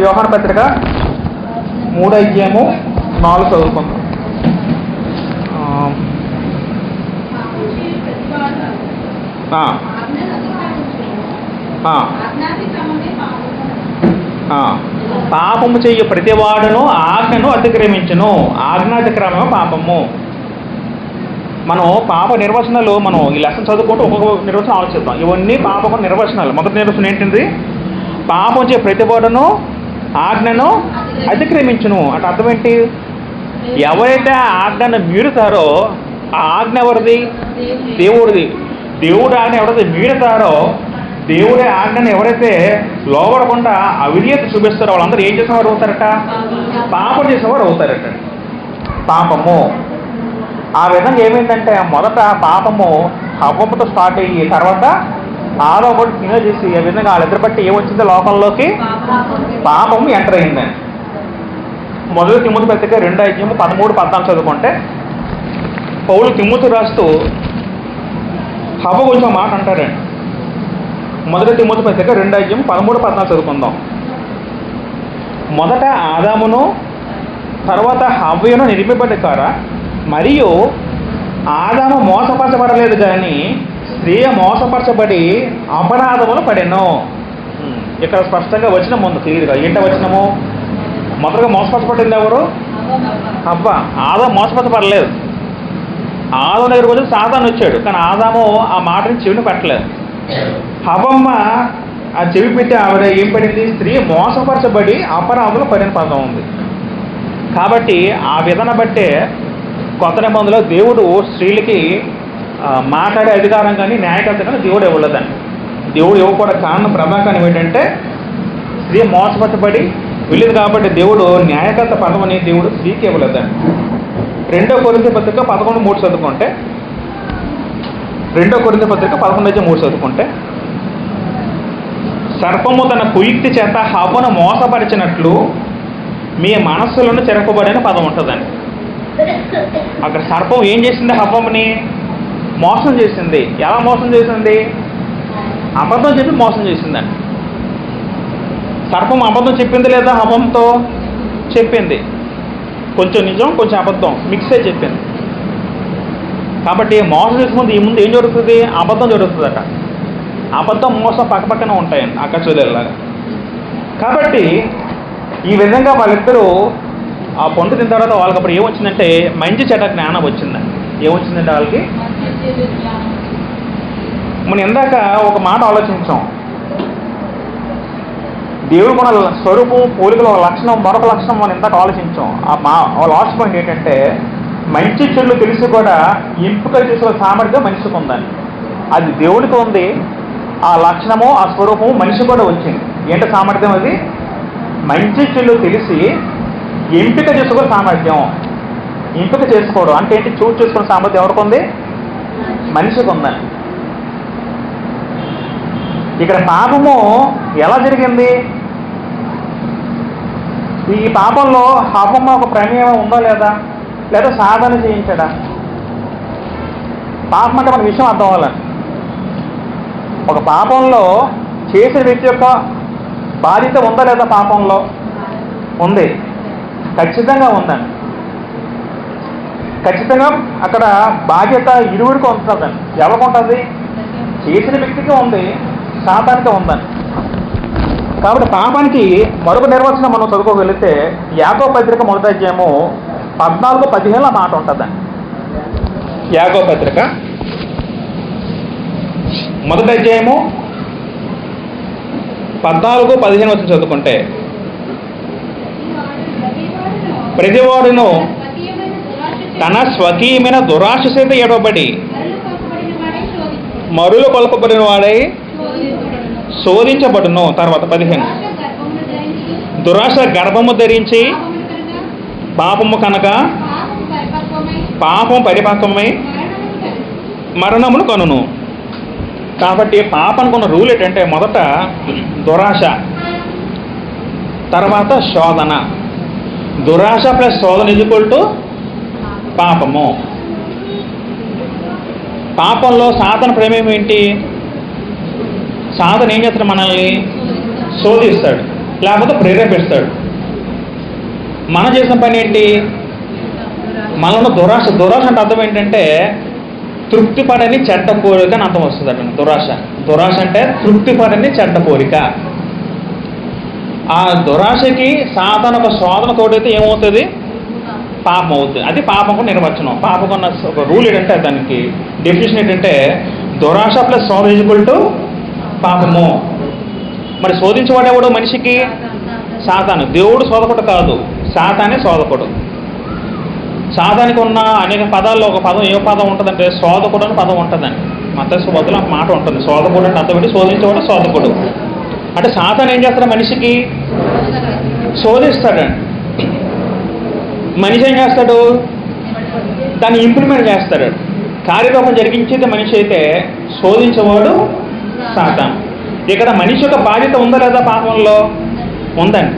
యోహాను పత్రిక 3:4 చదువుకుందాం. పాపము చెయ్యి ప్రతివాడును ఆజ్ఞను అతిక్రమించును. ఆజ్ఞాతిక్రమమే పాపము. మనం పాప నిర్వచనాలు మనం ఈ లెసన్ చదువుకుంటూ ఒక్కొక్క నిర్వచనం ఆలోచిద్దాం. ఇవన్నీ పాపము నిర్వచనాలు. మొదటి నిర్వచనం ఏంటిది? పాపం చే ప్రతివాడును ఆజ్ఞను అతిక్రమించును. అంటే అర్థం ఏంటి? ఎవరైతే ఆ ఆజ్ఞను మీరుతారో ఆ ఆజ్ఞ ఎవరిది? దేవుడిది. దేవుడు ఆజ్ఞ ఎవరైతే మీరుతారో, దేవుడి ఆజ్ఞను ఎవరైతే లోబడకుండా అవిధేయత చూపిస్తారో వాళ్ళందరూ ఏం చేసేవారు అవుతారట? పాపం చేసేవారు అవుతారట. పాపము. ఆ విధంగా ఏమైందంటే మొదట పాపము హవ్వమ్మతో స్టార్ట్ అయ్యి తర్వాత ఆదాము కూడా తినేసి ఆ విధంగా వాళ్ళిద్దరు బట్టి ఏమొచ్చిందో లోకంలోకి? పాపము ఎంటర్ అయిందని. మొదటి తిమోతి పత్రిక 2:13-14 చదువుకుంటే పౌలు తిమోతి రాస్తూ హవ్వ గురించి మాట అంటారండి. మొదటి తిమోతి పత్రిక 2:13-14 చదువుకుందాం. మొదట ఆదామును తర్వాత హవ్వను నిర్మింపబడ్డారా, మరియు ఆదాము మోసపరచబడలేదు కానీ స్త్రీ మోసపరచబడి అపరాధములు పడెను. ఇక్కడ స్పష్టంగా వచనం ఉంది క్లియర్గా. ఏంట వచనము? మొదటగా మోసపరచబడింది ఎవరు? హవ్వ. ఆదాము మోసపరచబడలేదు. ఆదాము దగ్గరకు వచ్చి సాతాను వచ్చాడు, కానీ ఆదాము ఆ మాటని చెవిని పెట్టలేదు. హవ్వమ్మ ఆ చెవి పెట్టి ఆవిడ ఏం పడింది? స్త్రీ మోసపరచబడి అపరాధులు పడిన పదం ఉంది. కాబట్టి ఆ విధానం బట్టే కొత్త నిబంధనలో దేవుడు స్త్రీలకి మాట్లాడే అధికారం కానీ న్యాయకర్త కానీ దేవుడు ఇవ్వలేదండి. దేవుడు ఇవ్వకూడదు. కారణం ప్రధానం ఏంటంటే స్త్రీ మోసపరచబడి వెళ్ళింది కాబట్టి దేవుడు న్యాయకర్త పదమని దేవుడు స్త్రీకి ఇవ్వలేదండి. 2 కొరింథీ పత్రిక 11:3 చదువుకుంటే 2 కొరింథీ పత్రిక 11:3 చదువుకుంటే సర్పము తన కుయుక్తి చేత హవ్వను మోసపరిచినట్లు మీ మనస్సులను చెరపబడిన పదం ఉంటుందండి. అక్కడ సర్పం ఏం చేసింది? హవ్వమ్మని మోసం చేసింది. ఎలా మోసం చేసింది? అబద్ధం చెప్పి మోసం చేసిందండి. సర్పం అబద్ధం చెప్పింది లేదా? హవ్వమ్మతో చెప్పింది. కొంచెం నిజం కొంచెం అబద్ధం మిక్స్ అయి చెప్పింది. కాబట్టి మోసం చేసే ముందు ఏం జరుగుతుంది? అబద్ధం జరుగుతుందట. అబద్ధం మోసం పక్కపక్కన ఉంటాయండి అక్క చెల్లెల్లాగా. కాబట్టి ఈ విధంగా వాళ్ళిద్దరూ ఆ పండు తిన్న తర్వాత వాళ్ళకి అప్పుడు ఏమొచ్చిందంటే మంచి చెడ్డ జ్ఞానం వచ్చిందండి. ఏమొచ్చిందంటే వాళ్ళకి? మనం ఇందాక ఒక మాట ఆలోచించాం. దేవుడు మన స్వరూపం పోలికలో ఒక లక్షణం, మరొక లక్షణం మనం ఇందాక ఆలోచించాం. లాస్ట్ పాయింట్ ఏంటంటే మంచి చెడు తెలిసి కూడా ఎంపిక చేసే సామర్థ్యం మనిషికి ఉందని. అది దేవుడికి ఉంది. ఆ లక్షణము, ఆ స్వరూపము మనిషి కూడా వచ్చింది. ఏంటి సామర్థ్యం అది? మంచి చెడు తెలిసి ఎంపిక చేసుకోవడం సామర్థ్యం. ఎంపిక చేసుకోవడం అంటే ఏంటి? చూస్ చేసుకునే సామర్థ్యం ఎవరికి ఉంది? మనిషికి ఉందని. ఇక్కడ పాపము ఎలా జరిగింది? ఈ పాపంలో హవ్వమ్మ ఒక ప్రమేయం ఉందా లేదా సాధన చేయించడా? పాపం అంటే మన విషయం అర్థం అవ్వాలని. ఒక పాపంలో చేసిన వ్యక్తి యొక్క బాధ్యత ఉందా లేదా? పాపంలో ఉంది, ఖచ్చితంగా ఉందండి. ఖచ్చితంగా అక్కడ బాధ్యత ఇరువురికి ఉంటుందండి. ఎవరికి ఉంటుంది? చేసిన వ్యక్తికి ఉంది, శాతానికి ఉందని. కాబట్టి పాపానికి మరొక నిర్వచనం మనం చదువుకోగలిగితే యాకోబు పత్రిక 1వ అధ్యాయము 14-15 మాట ఉంటుందండి. యాకోబు పత్రిక 1వ అధ్యాయము 14-15 వచ్చి చదువుకుంటే, ప్రతివాడును తన స్వకీయమైన దురాశ చేత ఎడవబడి మరులు కొలపబడిన వాడై శోధించబడును. తర్వాత 15, దురాశ గర్భము ధరించి పాపము కనుక పాపం పరిపక్వమై మరణమును కనును. కాబట్టి పాపానికి ఉన్న రూల్ ఏంటంటే మొదట దురాశ, తర్వాత శోధన. దురాశ ప్లస్ శోధన = పాపము. పాపంలో సాధన ప్రమేయం ఏంటి? సాధన ఏం చేస్తాడు? మనల్ని శోధిస్తాడు, లేకపోతే ప్రేరేపిస్తాడు. మనం చేసిన పని ఏంటి? మనలో దురాశ. దురాశ అంటే అర్థం ఏంటంటే తృప్తి పడని చెడ్డ కోరిక అని అర్థం వస్తుంది అండి. దురాశ అంటే తృప్తి పడని చెడ్డ కోరిక. ఆ దురాశకి సాధన ఒక శోధన తోడైతే ఏమవుతుంది? పాపం అవుతుంది. అది పాపంకు నిర్వచనం. పాపకు ఉన్న ఒక రూల్ ఏంటంటే, దానికి డెఫినేషన్ ఏంటంటే దురాశ ప్లస్ శోధన = పాపము. మరి శోధించేవాడేవాడు మనిషికి? సాతాను. దేవుడు శోధకుడు కాదు, సాతానే శోధకుడు. సాతానికి ఉన్న అనేక పదాల్లో ఒక పదం ఏ పదం ఉంటుందంటే శోధకుడు అని పదం ఉంటుందండి. మత్తయి బదులు ఒక మాట ఉంటుంది. శోధకుడు అంటే అర్థం ఏంటి? శోధించేవాడు శోధకుడు. అంటే సాతాను ఏం చేస్తాడు? మనిషికి శోధిస్తాడండి. మనిషి ఏం చేస్తాడు? దాన్ని ఇంప్లిమెంట్ చేస్తాడు. కార్యరూపం జరిగించేది మనిషి అయితే శోధించేవాడు సాతాను. ఇక్కడ మనిషి యొక్క బాధ్యత ఉందా లేదా? పాపంలో ఉందండి.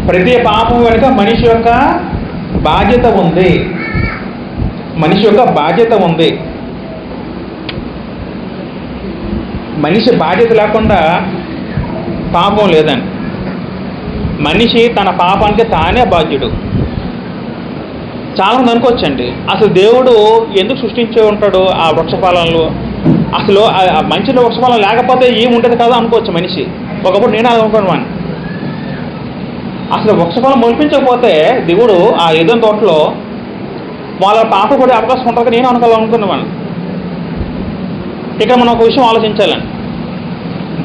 ప్రతి పాపం వెనుక మనిషి యొక్క బాధ్యత ఉంది. మనిషి యొక్క బాధ్యత ఉంది. మనిషి బాధ్యత లేకుండా పాపం లేదండి. మనిషి తన పాపానికి తానే బాధ్యుడు. చాలామంది అనుకోవచ్చండి, అసలు దేవుడు ఎందుకు సృష్టించి ఉంటాడు ఆ వృక్షఫలంలో? అసలు ఆ మంచి వృక్షఫలం లేకపోతే ఏముంటుంది కదా అనుకోవచ్చు మనిషి. ఒకప్పుడు నేను అనుకున్నాను, అసలు వృక్షఫలం మొలిపించకపోతే దేవుడు ఆ ఏదైనా తోటలో వాళ్ళ పాప పడే అవకాశం ఉంటుంది నేను అనుకోవాలనుకున్నాను. ఇక్కడ మనం ఒక విషయం ఆలోచించాలండి.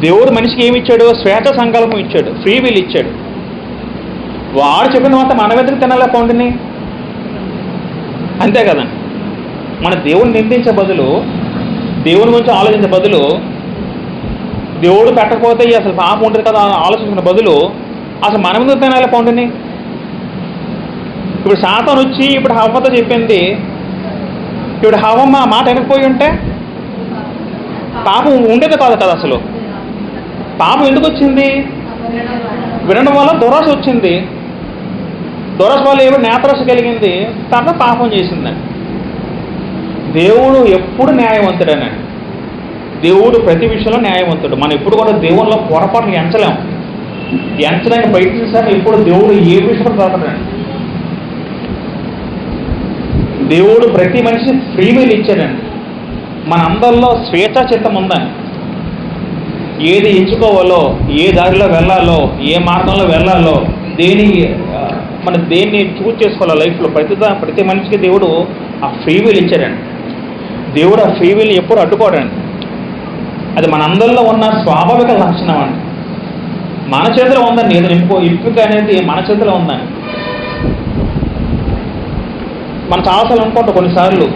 దేవుడు మనిషికి ఏమి ఇచ్చాడు? స్వేచ్ఛ సంకల్పం ఇచ్చాడు, ఫ్రీ విల్ ఇచ్చాడు. వాడు చెప్పిన మాత్రం మనం ఎందుకు తినాలి పండుని? అంతే కదండి. మన దేవుడిని నిందించే బదులు, దేవుని గురించి ఆలోచించే బదులు, దేవుడు పెట్టకపోతే అసలు పాపం ఉంటుంది కదా ఆలోచించిన బదులు అసలు మనం ఎందుకు తినాలి పండుని? ఇప్పుడు సాతాను వచ్చి ఇప్పుడు హవ్వతో చెప్పింది, ఇప్పుడు హవ్వమ్మ మాట వెనకపోయి ఉంటే పాపం ఉండేది కాదు కదా. అసలు పాపం ఎందుకు వచ్చింది? వినడం వల్ల దురాశ వచ్చింది. దురాశ వల్ల ఏమో నేత్రాశ కలిగింది, తర్వాత పాపం చేసిందండి. దేవుడు ఎప్పుడు న్యాయవంతుడేనండి. దేవుడు ప్రతి విషయంలో న్యాయవంతుడు. మనం ఎప్పుడు కూడా దేవుళ్ళలో పొరపాటు ఎంచలేము. ఎంచడానికి ప్రయత్నించాలి. ఎప్పుడు దేవుడు ఏ విషయంలో రాదండి. దేవుడు ప్రతి మనిషి ఫ్రీ విల్ ఇచ్చాడండి. మన అందరిలో స్వేచ్ఛా చిత్తం ఉందని. ఏది ఎంచుకోవాలో, ఏ దారిలో వెళ్ళాలో, ఏ మార్గంలో వెళ్ళాలో, దేన్ని చూజ్ చేసుకోవాలో లైఫ్లో ప్రతి మనిషికి దేవుడు ఆ ఫ్రీ విల్ ఇచ్చాడండి. దేవుడు ఆ ఫ్రీ విల్ ఎప్పుడు అడ్డుకోడండి. అది మన అందరిలో ఉన్న స్వాభావిక లక్షణం అండి. మన చేతిలో ఉందండి. ఏదో ఎంపిక అనేది మన చేతిలో ఉందండి. మనం చాలాసార్లు అనుకుంటాం కొన్నిసార్లు,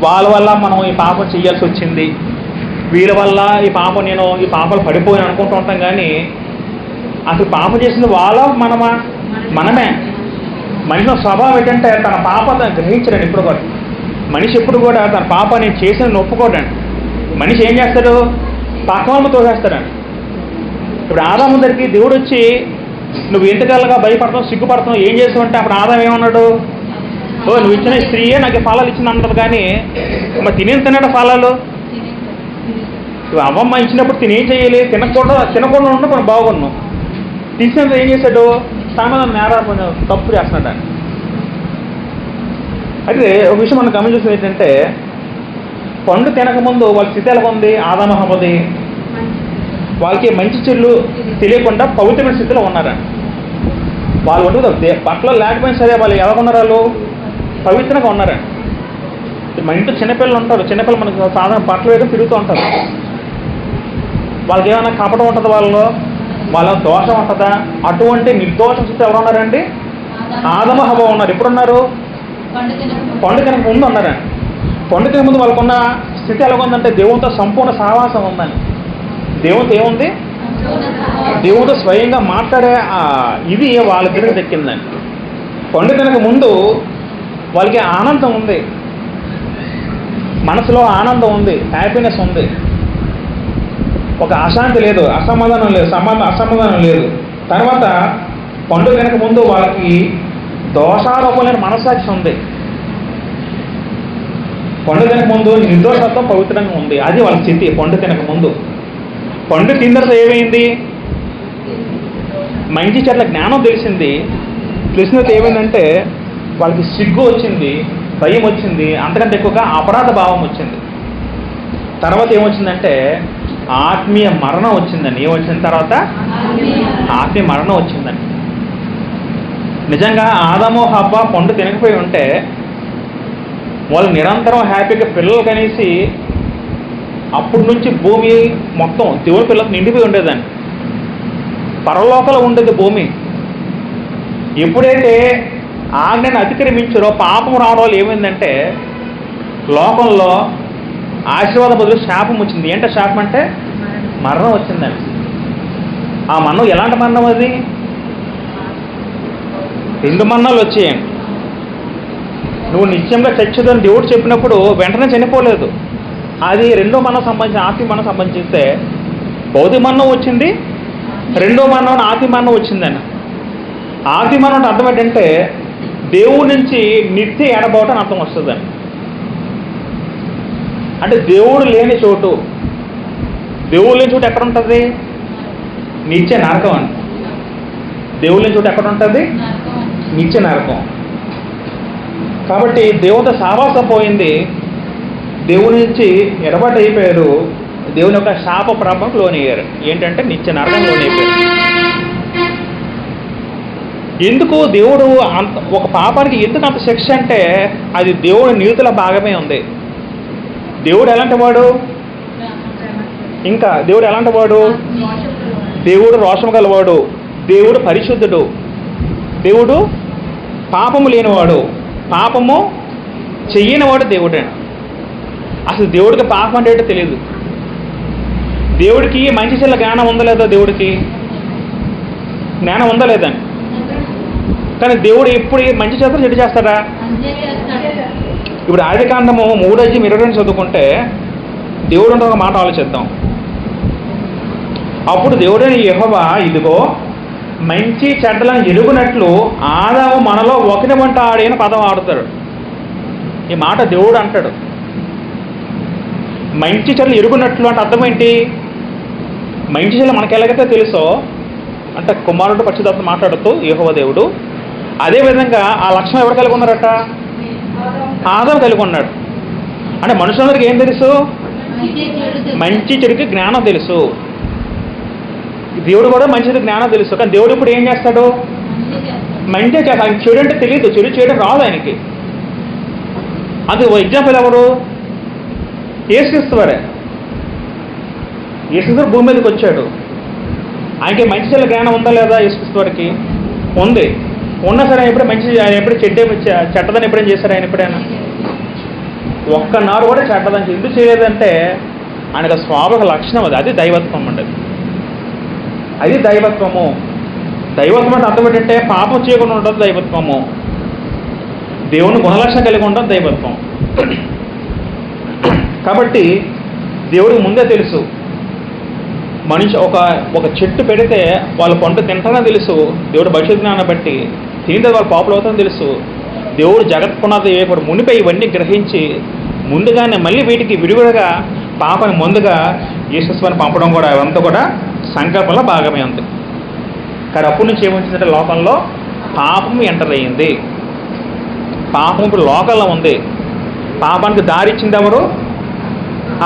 వాళ్ళ వల్ల మనం ఈ పాపం చేయాల్సి వచ్చింది, వీళ్ళ వల్ల ఈ పాపలు పడిపోయి అనుకుంటూ ఉంటాం. కానీ అసలు పాపం చేసింది వాళ్ళ మనమే. మనిషి స్వభావం ఏంటంటే తన పాపాన్ని గ్రహించడండి. ఇప్పుడు కూడా మనిషి ఎప్పుడు కూడా తన పాపాన్ని చేసిన ఒప్పుకోడండి. మనిషి ఏం చేస్తాడు? పక్క వాళ్ళని తోసేస్తాడండి. ఇప్పుడు ఆదాము దగ్గరికి దేవుడు వచ్చి నువ్వు ఎంతకాలంగా భయపడతావు, సిగ్గుపడతావు, ఏం చేసావంటే అప్పుడు ఆదాం ఏమన్నాడు? నువ్వు ఇచ్చిన స్త్రీయే నాకు ఫలాలు ఇచ్చింది అంటారు. కానీ మరి తిన్నాడు ఫలాలు. అవ్వమ్మ ఇచ్చినప్పుడు తినేం చేయాలి? తినకుండా ఉంటే మనం బాగున్నాం. తీసినందుకు ఏం చేశాడు? సామాన్య నేర తప్పు చేస్తున్నాడు. అయితే ఒక విషయం మనం గమనించేది ఏంటంటే, పండు తినకముందు వాళ్ళ స్థితి ఎలా ఉంది? ఆదాము హవ్వది వాళ్ళకి మంచి చెల్లు తెలియకుండా పవిత్రమైన స్థితిలో ఉన్నారండి. వాళ్ళు ఉంటుంది బట్టలు లేకపోయినా సరే వాళ్ళు ఎలా ఉన్నారు? వాళ్ళు పవిత్రంగా ఉన్నారండి. మన ఇంట్లో చిన్నపిల్లలు ఉంటారు. చిన్నపిల్లలు మనకు సాధారణ బట్టలు వేయడం తిరుగుతూ ఉంటారు. వాళ్ళకి ఏమైనా కపటం ఉంటుందా? వాళ్ళ దోషం ఉంటుందా? అటువంటి నిర్దోషం స్థితి ఎవరు ఉన్నారండి? ఆదాము హవ్వ ఉన్నారు. ఎప్పుడున్నారు? పండు తినక ముందు ఉన్నారండి. పండు తినక ముందు వాళ్ళకున్న స్థితి ఎలా ఉందంటే దేవునితో సంపూర్ణ సహవాసం ఉందండి. దేవునితో ఏముంది? దేవునితో స్వయంగా మాట్లాడే ఇది వాళ్ళ తిరిగి దక్కిందండి. పండు తినక ముందు వాళ్ళకి ఆనందం ఉంది, మనసులో ఆనందం ఉంది, హ్యాపీనెస్ ఉంది, ఒక అశాంతి లేదు, అసమాధానం లేదు. తర్వాత పండు తినక ముందు వాళ్ళకి దోషారోపణ మనస్సాక్షి ఉంది. పండు తినక ముందు నిర్దోషత్వం పవిత్రంగా ఉంది. అది వాళ్ళ స్థితి పండు తినక ముందు. పండు తిన్న తర్వాత ఏమైంది? మంచి చెట్ల జ్ఞానం తెలిసింది. తెలిసినది ఏమైందంటే వాళ్ళకి సిగ్గు వచ్చింది, భయం వచ్చింది, అంతకంటే ఎక్కువగా అపరాధ భావం వచ్చింది. తర్వాత ఏమొచ్చిందంటే ఆత్మీయ మరణం వచ్చిందండి. ఏమొచ్చిన తర్వాత? ఆత్మీయ మరణం వచ్చిందండి. నిజంగా ఆదాము హవ్వ పండు తినకపోయి ఉంటే వాళ్ళు నిరంతరం హ్యాపీగా పిల్లలు కనేసి అప్పటి నుంచి భూమి మొత్తం దేవుని పిల్లలకు నిండిపోయి ఉండేదండి. పరలోకంలో ఉండేది భూమి. ఎప్పుడైతే ఆజ్ఞను అతిక్రమించారో పాపం రావడం వల్ల ఏమైందంటే లోకంలో ఆశీర్వాదం బదులు శాపం వచ్చింది. ఏంటో శాపం అంటే? మరణం వచ్చిందండి. ఆ మరణం ఎలాంటి మరణం? అది 2 మరణాలు వచ్చేయండి. నువ్వు నిత్యంగా చచ్చేదని దేవుడు చెప్పినప్పుడు వెంటనే చనిపోలేదు. అది 2వ మరణం సంబంధించి ఆత్మీయ మరణం సంబంధిస్తే భౌతిక మరణం వచ్చింది, 2వ మరణం ఆత్మీయ మరణం వచ్చిందని. ఆత్మీయ మరణం అంటే అర్థం ఏంటంటే దేవుడి నుంచి నిత్య ఎడబోవటం అని అర్థం వస్తుందండి. అంటే దేవుడు లేని చోటు, దేవుడు లేని చోటు ఎక్కడ ఉంటుంది? నిత్య నరకం అండి. దేవుడు లేని చోటు ఎక్కడ ఉంటుంది? నిత్య నరకం. కాబట్టి దేవుడితో సహవాసం పోయింది, దేవుని నుంచి ఎడబాటు అయిపోయారు, దేవుని యొక్క శాప ప్రభావం లోనయ్యారు. ఏంటంటే నిత్య నరకం లోనైపోయారు. ఎందుకు దేవుడు ఒక పాపానికి ఎందుకు అంత శిక్ష అంటే అది దేవుడి నీతుల భాగమే ఉంది. దేవుడు ఎలాంటి వాడు? ఇంకా దేవుడు ఎలాంటి వాడు? దేవుడు రోషం గలవాడు, దేవుడు పరిశుద్ధుడు, దేవుడు పాపము లేనివాడు, పాపము చెయ్యనివాడు దేవుడే. అసలు దేవుడికి పాపం అంటే తెలియదు. దేవుడికి మంచి చెల్ల జ్ఞానం ఉందా లేదా? దేవుడికి జ్ఞానం ఉందా లేదండి? కానీ దేవుడు ఎప్పుడు మంచి చేస్తాడు, చెడు చేస్తాడా? ఇప్పుడు ఆదికాండము 3:22 చదువుకుంటే దేవుడు అంటే ఒక మాట ఆలోచిద్దాం. అప్పుడు దేవుడైన యెహోవా ఇదిగో మంచి చెడ్డలను ఎరుగునట్లు ఆదాము మనలో ఒకరి వంట ఆడిన పదం ఆడుతాడు. ఈ మాట దేవుడు అంటాడు. మంచి చెడ్డలు ఎరుగునట్లు అంటే అర్థం ఏంటి? మంచి చెడ్డలు మనకి ఎలాగైతే తెలుసో అంటే కుమారుడు పరిశుద్ధాత్మ మాట్లాడుతూ యెహోవా దేవుడు అదేవిధంగా ఆ లక్షణం ఎవరు కలిగి ఉన్నారట? ఆదాము కలిగి ఉన్నాడు. అంటే మనుషులందరికీ ఏం తెలుసు? మంచి చెడుకి జ్ఞానం తెలుసు. దేవుడు కూడా మంచిది జ్ఞానం తెలుసు. కానీ దేవుడు ఇప్పుడు ఏం చేస్తాడు? మంచి చేస్తాడు. ఆయన చెడు అంటే తెలియదు, చెడు చేయడం రాదు ఆయనకి. అది ఎగ్జాంపుల్ ఎవరు? యేసుక్రీస్తు వారే. యేసుక్రీస్తు భూమి మీదకి వచ్చాడు. ఆయనకి మంచి చెడ్డ జ్ఞానం ఉందా లేదా యేసుక్రీస్తు వారికి? ఉంది. ఉన్నా సరే ఆయన ఎప్పుడు మంచి, ఆయన ఎప్పుడు చెడ్డదని ఎప్పుడైనా చేశారు? ఆయన ఎప్పుడైనా ఒక్కనాడు కూడా చెడ్డదని ఎందుకు చేయలేదంటే ఆయనకు స్వాభావిక లక్షణం అది దైవత్వం అండి. అది దైవత్వము. దైవత్వం అంటే అర్థం ఏంటంటే పాపం చేయకుండా ఉండదు దైవత్వము. దేవుని గుణలక్షణం కలిగి ఉండదు దైవత్వం. కాబట్టి దేవుడికి ముందే తెలుసు మనిషి ఒక చెట్టు పెడితే వాళ్ళ పండు తింటానని తెలుసు. దేవుడు భవిష్యత్ జ్ఞానం బట్టి తింటే వాళ్ళు పాపులు అవుతారని తెలుసు. దేవుడు జగత్ పునాది వేయకూడదు మునిపై ఇవన్నీ గ్రహించి ముందుగానే మళ్ళీ వీటికి విడివిడిగా పాపని ముందుగా యేసుక్రీస్తుని పంపడం కూడా అవంతా కూడా సంకల్పంలో భాగమే ఉంది. కానీ అప్పటి నుంచి ఏమొచ్చిందంటే లోకంలో పాపం ఎంటర్ అయ్యింది. పాపం ఇప్పుడు లోకంలో ఉంది. పాపానికి దారి ఇచ్చింది ఎవరు?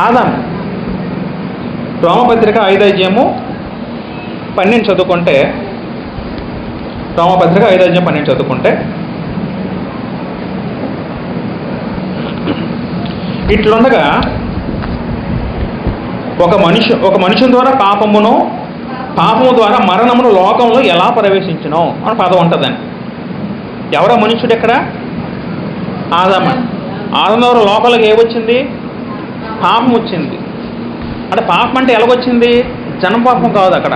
ఆదాము. రోమపత్రిక 5:12 చదువుకుంటే, రోమపత్రిక 5:12 చదువుకుంటే ఇట్లుండగా ఒక మనుషుని ద్వారా పాపము ద్వారా మరణమును లోకంలో ఎలా ప్రవేశించునో అని పదం ఉంటుందని. ఎవరో మనుషుడు ఎక్కడ? ఆదాము. ఆదాము ద్వారా లోపలికి ఏమొచ్చింది? పాపం వచ్చింది. అంటే పాపం అంటే ఎలాగొచ్చింది? జన్మపాపం కాదు అక్కడ.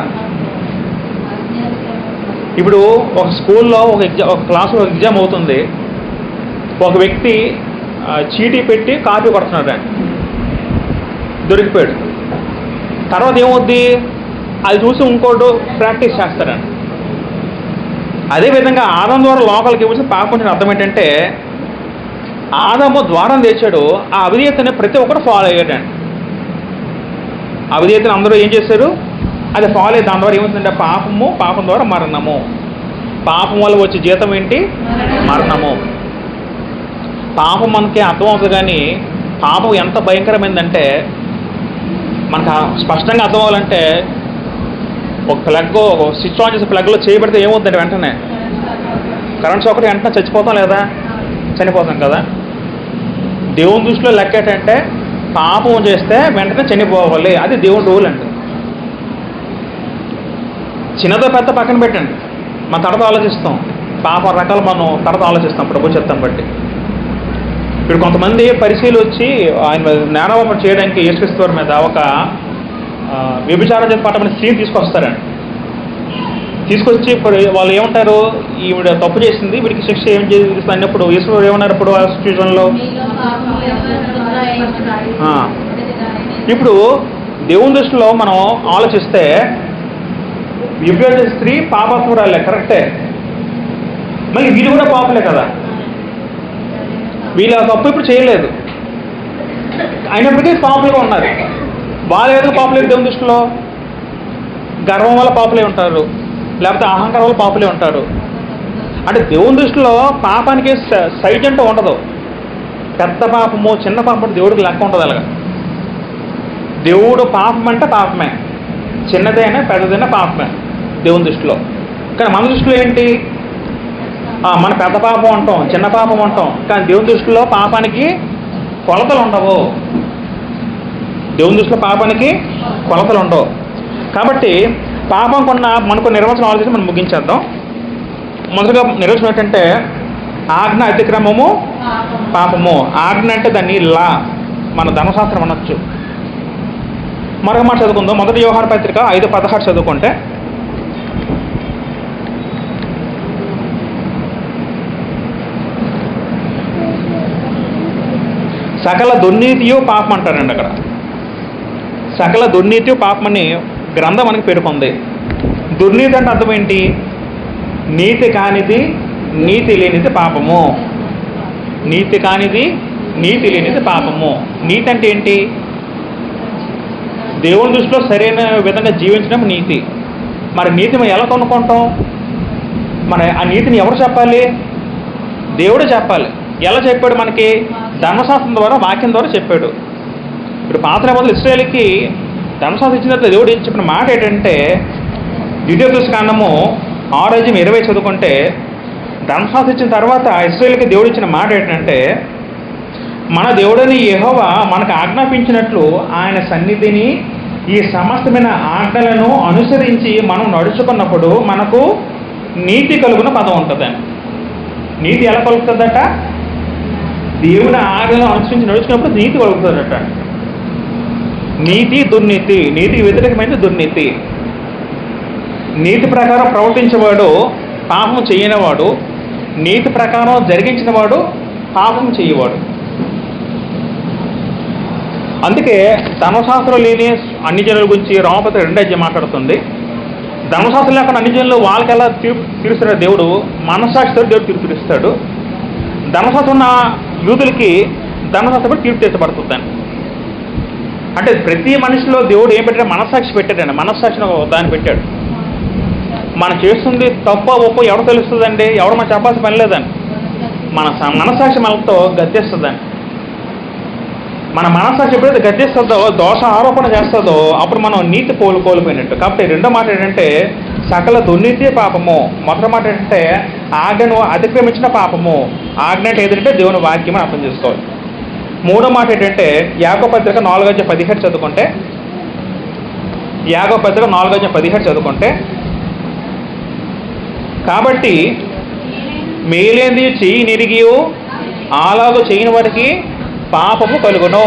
ఇప్పుడు ఒక స్కూల్లో ఒక క్లాసులో ఎగ్జామ్ అవుతుంది. ఒక వ్యక్తి చీటీ పెట్టి కాపీ కొడుతున్నాడు, దొరికిపోయాడు. తర్వాత ఏమవుద్ది? అది చూసి ఇంకోటి ప్రాక్టీస్ చేస్తారండి. అదేవిధంగా ఆదాము ద్వారా లోపలికి వచ్చి పాపం వచ్చిన అర్థం ఏంటంటే ఆదాము ద్వారం తెచ్చాడు, ఆ అవిధేయతని ప్రతి ఒక్కరు ఫాలో అయ్యాడండి. అవిధేయతను అందరూ ఏం చేశారు? అది ఫాలో అయ్యి దాని ద్వారా ఏమవుతుందంటే పాపం ద్వారా మరణము. పాపం వల్ల వచ్చే జీతం ఏంటి? మరణము. పాపం మనకి అర్థమవుతుంది. కానీ పాపం ఎంత భయంకరమైందంటే మనకు స్పష్టంగా అర్థం అవ్వాలంటే ఒక స్విచ్ ఆన్ చేసే ప్లగ్లో చేయబడితే ఏమవుతుందంటే వెంటనే కరెంట్ షాక్ వెంటనే చచ్చిపోతాం లేదా? చనిపోతాం కదా. దేవుని దృష్టిలో లెక్క ఏంటంటే పాపం చేస్తే వెంటనే చనిపోవాలి. అది దేవుని రూల్ అండి. చిన్నదో పెద్ద పక్కన పెట్టండి, మనం తర్వాత ఆలోచిస్తాం. పాపం రకాలు మనం తర్వాత ఆలోచిస్తాం ప్రభు చెప్తాం బట్టి. ఇప్పుడు కొంతమంది పరిశీలి వచ్చి ఆయన జ్ఞానోపం చేయడానికి యేసుక్రీస్తు వారి మీద ఒక వ్యభిచారం చేత పట్టమని స్త్రీని తీసుకొస్తారండి. తీసుకొచ్చి ఇప్పుడు వాళ్ళు ఏమంటారు? ఈవిడ తప్పు చేసింది, వీడికి శిక్ష ఏం చేస్తుంది అన్నప్పుడు యేసు ఏమన్నారు? ఇప్పుడు ఆ సిచ్యువేషన్లో ఇప్పుడు దేవుని దృష్టిలో మనం ఆలోచిస్తే వ్యభిచార స్త్రీ పాపాత్మురాలే, కరెక్టే. మళ్ళీ వీళ్ళు కూడా పాపలే కదా. వీళ్ళు తప్పు ఇప్పుడు చేయలేదు, అయినప్పటికీ పాపులుగా ఉన్నారు. వాళ్ళు ఏదో పాపులేరు దేవుని దృష్టిలో? గర్వం వల్ల పాపులే ఉంటారు, లేకపోతే అహంకారం వల్ల పాపులే ఉంటారు. అంటే దేవుని దృష్టిలో పాపానికి సైజ్ అంటూ ఉండదు. పెద్ద పాపము చిన్న పాపం దేవుడికి లెక్క ఉంటుంది. అలాగా దేవుడు పాపం అంటే పాపమే, చిన్నదైనా పెద్దదైనా పాపమే దేవుని దృష్టిలో. కానీ మన దృష్టిలో ఏంటి? మన పెద్ద పాపం అంటాం, చిన్న పాపం అంటాం. కానీ దేవుని దృష్టిలో పాపానికి కొలతలు ఉండవు. దేవుని దృష్టిలో పాపానికి కొలతలు ఉండవు. కాబట్టి పాపం మనకు నిర్వచనం ఆలోచించి మనం ముగించేద్దాం. మొదటిగా నిర్వచనం ఏంటంటే ఆజ్ఞ అతిక్రమము పాపము. ఆజ్ఞ అంటే దాన్ని లా, మన ధర్మశాస్త్రం అనొచ్చు. మరొక మాట చదువుకుందాం. మొదటి యోహాను పత్రిక 5:16 చదువుకుంటే, సకల దుర్నీతియు పాపం అంటారండి. అక్కడ సకల దుర్నీతియు పాపమని గ్రంథం మనకి పేర్కొంది. దుర్నీతి అంటే అర్థం ఏంటి? నీతి కానిది, నీతి లేనిది పాపము. నీతి కానిది, నీతి లేనిది పాపము. నీతి అంటే ఏంటి? దేవుని దృష్టిలో సరైన విధంగా జీవించడం నీతి. మరి నీతి మనం ఎలా కొనుక్కుంటాం? మరి ఆ నీతిని ఎవరు చెప్పాలి? దేవుడే చెప్పాలి. ఎలా చెప్పాడు? మనకి ధర్మశాస్త్రం ద్వారా, వాక్యం ద్వారా చెప్పాడు. ఇప్పుడు పాత నిబంధనలు ఇశ్రాయేలుకి ధర్మశాస్త్రం ఇచ్చిన తర్వాత దేవుడు చెప్పిన మాట ఏంటంటే, ద్వితీయోపదేశకాండము 6:20 చదువుకుంటే, ధర్మశాస్త్రం ఇచ్చిన తర్వాత ఇశ్రాయేలుకి దేవుడు ఇచ్చిన మాట ఏంటంటే, మన దేవుడని యెహోవా మనకు ఆజ్ఞాపించినట్లు ఆయన సన్నిధిని ఈ సమస్తమైన ఆజ్ఞలను అనుసరించి మనం నడుచుకున్నప్పుడు మనకు నీతి కలుగున పదం ఉంటుందండి. నీతి ఎలా కలుగుతుందట? దేవుని ఆజ్ఞలను అనుసరించి నడుచుకున్నప్పుడు నీతి కలుగుతుందట. నీతి, దుర్నీతి. నీతికి వ్యతిరేకమైన దుర్నీతి. నీతి ప్రకారం ప్రవర్తించేవాడు పాపం చేయనివాడు, నీతి ప్రకారం జరిగించినవాడు పాపం చేయవాడు. అందుకే ధర్మశాస్త్రం లేని అన్ని జనుల గురించి రోమపత్రిక 2వ అధ్యాయం మాట్లాడుతుంది. ధర్మశాస్త్రం లేకుండా అన్ని జనులు వాళ్ళకి ఎలా తీరుస్తాడు దేవుడు? మనస్సాక్షితో దేవుడు తీర్పు తీరుస్తాడు. ధర్మశాస్త్రం ఉన్న యూదులకి ధర్మశాస్త్రం తీర్పు తీర్చబడుతుందని. అంటే ప్రతి మనిషిలో దేవుడు ఏం పెట్టాడు? మనస్సాక్షి పెట్టాడండి. మనస్సాక్షిని దాన్ని పెట్టాడు. మనం చేస్తుంది తప్ప ఒప్పో ఎవరు తెలుస్తుందండి? ఎవరు మనం చెప్పాల్సిన పని లేదండి. మన మనస్సాక్షి మనతో గద్దెస్తుందండి. మన మనస్సాక్షి ఎప్పుడైతే గద్దెస్తుందో, దోష ఆరోపణ చేస్తుందో, అప్పుడు మనం నీతి కోల్పోయినట్టు. కాబట్టి రెండో మాట ఏంటంటే సకల దుర్నీతి పాపము. మొదటి మాట ఏంటంటే ఆజ్ఞను అతిక్రమించిన పాపము. ఆజ్ఞ అంటే ఏదంటే దేవుని వాక్యం అర్థం చేసుకోవాలి. మూడో మాట ఏంటంటే యాకోబు పత్రిక 4:17 చదువుకుంటే, యాకోబు పత్రిక 4:17 చదువుకుంటే, కాబట్టి మేలేంది చెయ్యి నిరిగియు అలాగూ చేయని వాడికి పాపము కలుగును.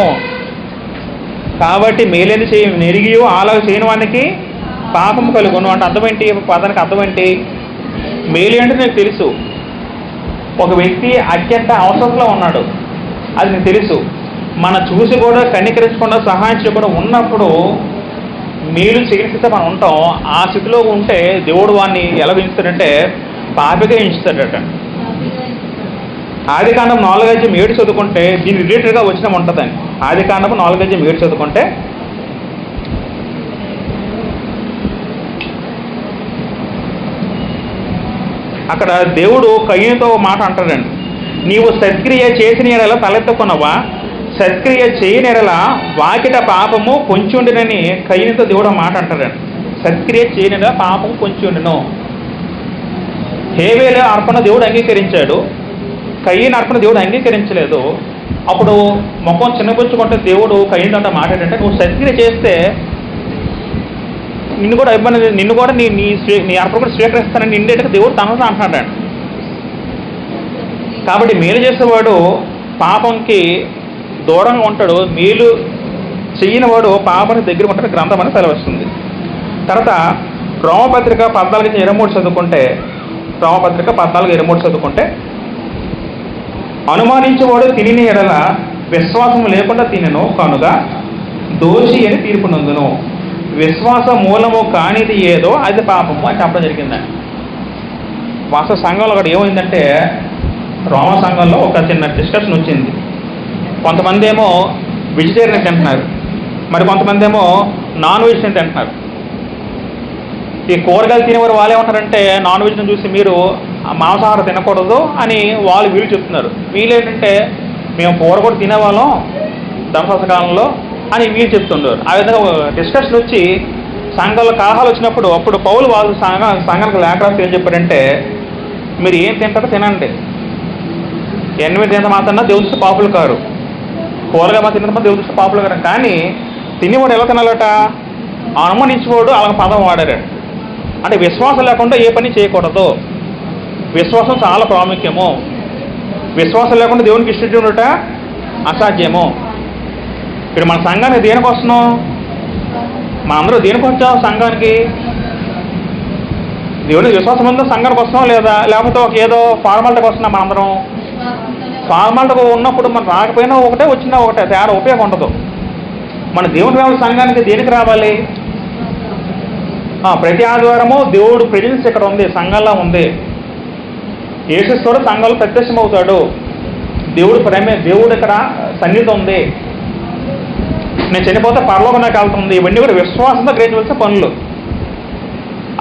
కాబట్టి మేలేంది చెయ్యి నిరిగియు అలాగూ చేయని వాడికి పాపము కలుగును అంటే అర్థం ఏంటి? పదానికి అర్థం ఏంటి? మేలు అంటే నీకు తెలుసు. ఒక వ్యక్తి అత్యంత అవసరంలో ఉన్నాడు, అది నీకు తెలుసు. మనం చూసి కూడా కనికరించకుండా సహాయం చేయకుండా ఉన్నప్పుడు మేలు చేయని స్థితి మనం ఉంటాం. ఆ స్థితిలో ఉంటే దేవుడు వాడిని ఎలా పెంచుతాడంటే పాపిగా ఎంచుతాడట. ఆదికాండం 4:7 చదువుకుంటే దీని రిలేటెడ్గా వచ్చిన ఉంటుందండి. ఆదికాండం 4:7 చదువుకుంటే, అక్కడ దేవుడు కయ్యూనుతో మాట అంటాడండి. నీవు సత్క్రియ చేసిన ఎడల తలెత్తుకున్నావా, సత్క్రియ చేయని ఎడల వాకిట పాపము కొంచెండినని కయ్యూనుతో దేవుడు మాట అంటాడండి. సత్క్రియ చేయని ఎడల పాపము కొంచెండిను. హేబేలు అర్పణ దేవుడు అంగీకరించాడు, కయ్యను అర్పణ దేవుడు అంగీకరించలేదు. అప్పుడు ముఖం చిన్నపుచ్చుకుంటే దేవుడు కయ్యనుతో మాట ఏంటంటే, నువ్వు సత్క్రియ చేస్తే నిన్ను కూడా ఇబ్బంది, నిన్ను కూడా నీ అర్పణ కూడా స్వీకరిస్తానని ఇండేట్గా దేవుడు తనతో అంటున్నాడు. కాబట్టి మేలు చేసేవాడు పాపంకి దూరంగా ఉంటాడు, మేలు చెయ్యని వాడు పాపానికి దగ్గర ఉంటాడు గ్రంథం అని సెలవిస్తుంది. తర్వాత రోమపత్రిక 14:23 చదువుకుంటే, రోమపత్రిక 14:23 చదువుకుంటే, అనుమానించేవాడు తిని ఎడల విశ్వాసం లేకుండా తినను కనుక దోషి అని తీర్పు నందును. విశ్వాస మూలము కానిది ఏదో అది పాపము అని చెప్పడం జరిగిందండి. వాస్తవ సంఘంలో ఒకటి ఏమైందంటే, రోమ సంఘంలో ఒక చిన్న డిస్కషన్ వచ్చింది. కొంతమంది ఏమో వెజిటేరియన్ తింటున్నారు, మరి కొంతమంది ఏమో నాన్ వెజిటేరియన్ తింటున్నారు. ఈ కూరగాయలు తినేవారు వాళ్ళే ఉంటారంటే నాన్ వెజ్ని చూసి మీరు మాంసాహారం తినకూడదు అని వీళ్ళు చెప్తున్నారు. వీళ్ళు ఏంటంటే మేము కూర కూడా తినేవాళ్ళం ధర్మశాస్త్రకాలంలో అని వీళ్ళు చెప్తున్నారు. ఆ విధంగా డిస్కషన్ వచ్చి సంఘాల కలహాలు వచ్చినప్పుడు అప్పుడు పౌలు వాళ్ళు సంఘానికి లేఖ రాస్తే ఏం చెప్పారంటే, మీరు ఏం తింటారో తినండి, 8 తింత మాత్రన్నా దేవుని దృష్టి పాపులు కారు, కూరగా మా తిన్న దేవుని దృష్టి పాపులు కారు. కానీ తినేవాడు ఎలా తినాలట? అనుమానించేవాడు అలా పదం వాడారు. అంటే విశ్వాసం లేకుండా ఏ పని చేయకూడదు. విశ్వాసం చాలా ప్రాముఖ్యము. విశ్వాసం లేకుండా దేవునికి ఇష్టం అసాధ్యము. ఇప్పుడు మన సంఘానికి దేనికి వస్తున్నాం? మనందరూ దేనికి వచ్చాం సంఘానికి? దేవునికి విశ్వాసం ఉందో సంఘానికి వస్తున్నాం లేదా? లేకపోతే ఒక ఏదో ఫార్మాలిటీకి వస్తున్నాం మనందరం? ఫార్మాలిటీగా ఉన్నప్పుడు మనం రాకపోయినా ఒకటే, వచ్చినా ఒకటే, తేడా ఉపయోగం ఉండదు. మన దేవునికి రావాలి సంఘానికి దేనికి రావాలి? ప్రతి ఆదివారము దేవుడు ప్రెజెన్స్ ఇక్కడ ఉంది, సంఘంలో ఉంది. యేసుక్రీస్తు సంఘంలో ప్రత్యక్షమవుతాడు. దేవుడు ఇక్కడ సన్నిధి ఉంది. నేను చనిపోతే పరలోకం నాకు వెళ్తుంది. ఇవన్నీ కూడా విశ్వాసంతో గ్రహించవలసిన పనులు.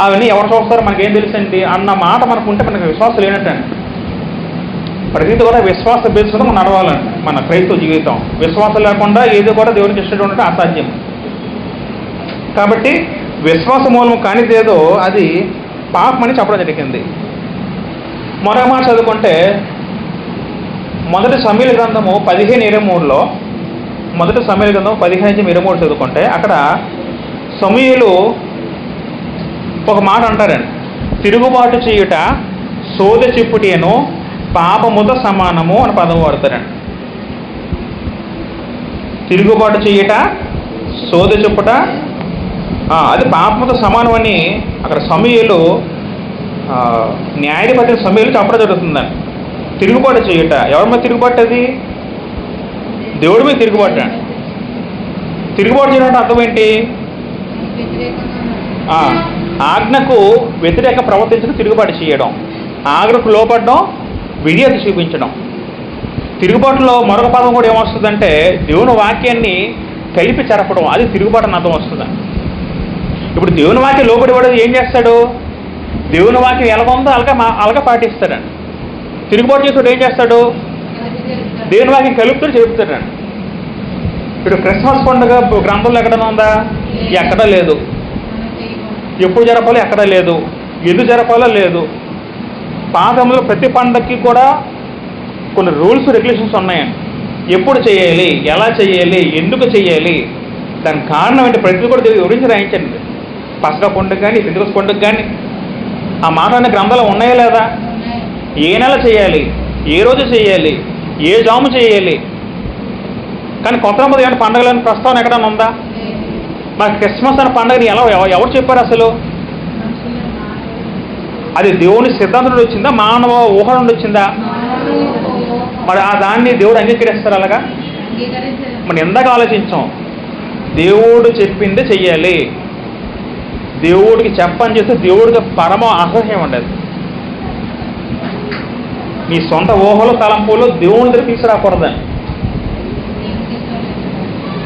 అవన్నీ ఎవరు చూస్తారో మనకేం తెలుసండి అన్న మాట మనకు ఉంటే మనకు విశ్వాసం లేనట్టండి. ప్రతిదీ కూడా విశ్వాస బేస్గా మనం నడవాలండి మన క్రైస్తవ జీవితం. విశ్వాసం లేకుండా ఏది కూడా దేవునికి ఇష్టం ఉండటం అసాధ్యం. కాబట్టి విశ్వాస మూలము కానిదేదో అది పాపం అని చెప్పడం జరిగింది. మరో మాట చదువుకుంటే మొదటి సమూయేలు గ్రంథము 15:23లో, మొదటి సమూయేలు గ్రంథం 15:23 చదువుకుంటే అక్కడ సమూయేలు ఒక మాట అంటారండి, తిరుగుబాటు చేయుట సోద చెప్పుటేను పాపముతో సమానము అని పదం వాడతారండి. తిరుగుబాటు చేయుట సోద చెప్పుట అది పాపముతో సమానం అని అక్కడ సమూయేలు న్యాయాధిపతి సమూయేలు చెప్పడం జరుగుతుందండి. తిరుగుబాటు చేయుట ఎవరి మీద తిరుగుబాటు? అది దేవుడి మీద తిరుగుబాటు అండి. తిరుగుబాటు చేయడం అర్థం ఏంటి? ఆజ్ఞకు వ్యతిరేక ప్రవర్తించడం తిరుగుబాటు చేయడం, ఆజ్ఞకు లోపడడం విధేయత చూపించడం. తిరుగుబాటులో మరొక పదం కూడా ఏమొస్తుందంటే దేవుని వాక్యాన్ని కలిపి చెరపడం, అది తిరుగుబాటు అని అర్థం వస్తుంది. ఇప్పుడు దేవుని వాక్యం లోబడివాడు ఏం చేస్తాడు? దేవుని వాక్యం ఎలాగుందో అలాగా పాటిస్తాడండి. తిరుగుబాటు చేసేవాడు ఏం చేస్తాడు? దేవుని వాక్యం కలుపుతూ చెబుతాడండి. ఇప్పుడు క్రిస్మస్ పండుగ గ్రంథంలో ఎక్కడైనా ఉందా? ఎక్కడా లేదు. ఎప్పుడు జరపాలో ఎక్కడా లేదు. ఎందుకు జరపాలో లేదు. పాతంలో ప్రతి పండగకి కూడా కొన్ని రూల్స్ రెగ్యులేషన్స్ ఉన్నాయండి. ఎప్పుడు చేయాలి, ఎలా చేయాలి, ఎందుకు చేయాలి, దానికి కారణం ఏంటి, ప్రతి కూడా వివరించి రాయించండి. పసగా పండుగ కానీ పెంతుకొస్త పండుగ కానీ ఆ మాట అనే గ్రంథాలు ఉన్నాయా లేదా? ఏ నెల చేయాలి, ఏ రోజు చేయాలి, ఏ జాము చేయాలి. కానీ కొత్త ఏమైనా పండుగలని ప్రస్తావన ఎక్కడైనా ఉందా? మరి క్రిస్మస్ అనే పండుగని ఎవరు చెప్పారు అసలు? అది దేవుని సిద్ధాంతం నుండి వచ్చిందా, మానవ ఊహ నుండి వచ్చిందా? మరి ఆ దాన్ని దేవుడు అంగీకరిస్తారు అలాగా? మనం ఎందాక ఆలోచించాం, దేవుడు చెప్పిందే చెయ్యాలి. దేవుడికి చెప్పని చేస్తే దేవుడికి పరమ అసహ్యం ఉండదు. నీ సొంత ఊహలు తలంపులు దేవుని దగ్గర తీసుకురాకూడదని.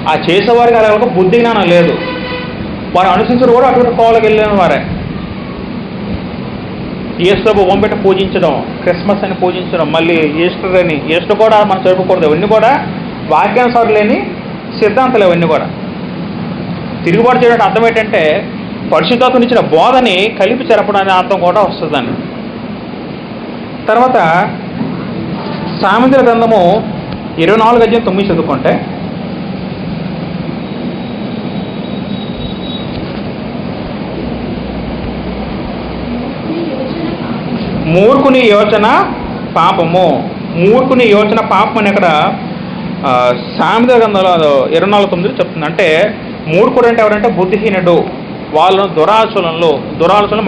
ఆ చేసేవారికి అలాగ బుద్ధి జ్ఞానం లేదు. వారు అనుసరించడం కూడా అటువంటి కోవలకు వెళ్ళిన వారే. యేసు ఓంపెట్టి పూజించడం, క్రిస్మస్ అని పూజించడం, మళ్ళీ ఈస్టర్ కూడా మనం జరుపుకూడదు. ఇవన్నీ కూడా వాక్యానుసారం లేని సిద్ధాంతాలు. ఇవన్నీ కూడా తిరుగుబాటు చేయడానికి అర్థం ఏంటంటే పరిశుద్ధాత్మను ఇచ్చిన బోధని కలిపి చెరపడం అనే అర్థం కూడా వస్తుందండి. తర్వాత సామెతల గ్రంథము 24:9 చదువుకుంటే, మూర్ఖుని యోచన పాపము. మూర్ఖుని యోచన పాపం అని అక్కడ సామెతల గ్రంథంలో 24:9 చెప్తుంది. అంటే మూర్ఖుడు అంటే ఎవరంటే బుద్ధిహీనుడు. వాళ్ళు దురాశలు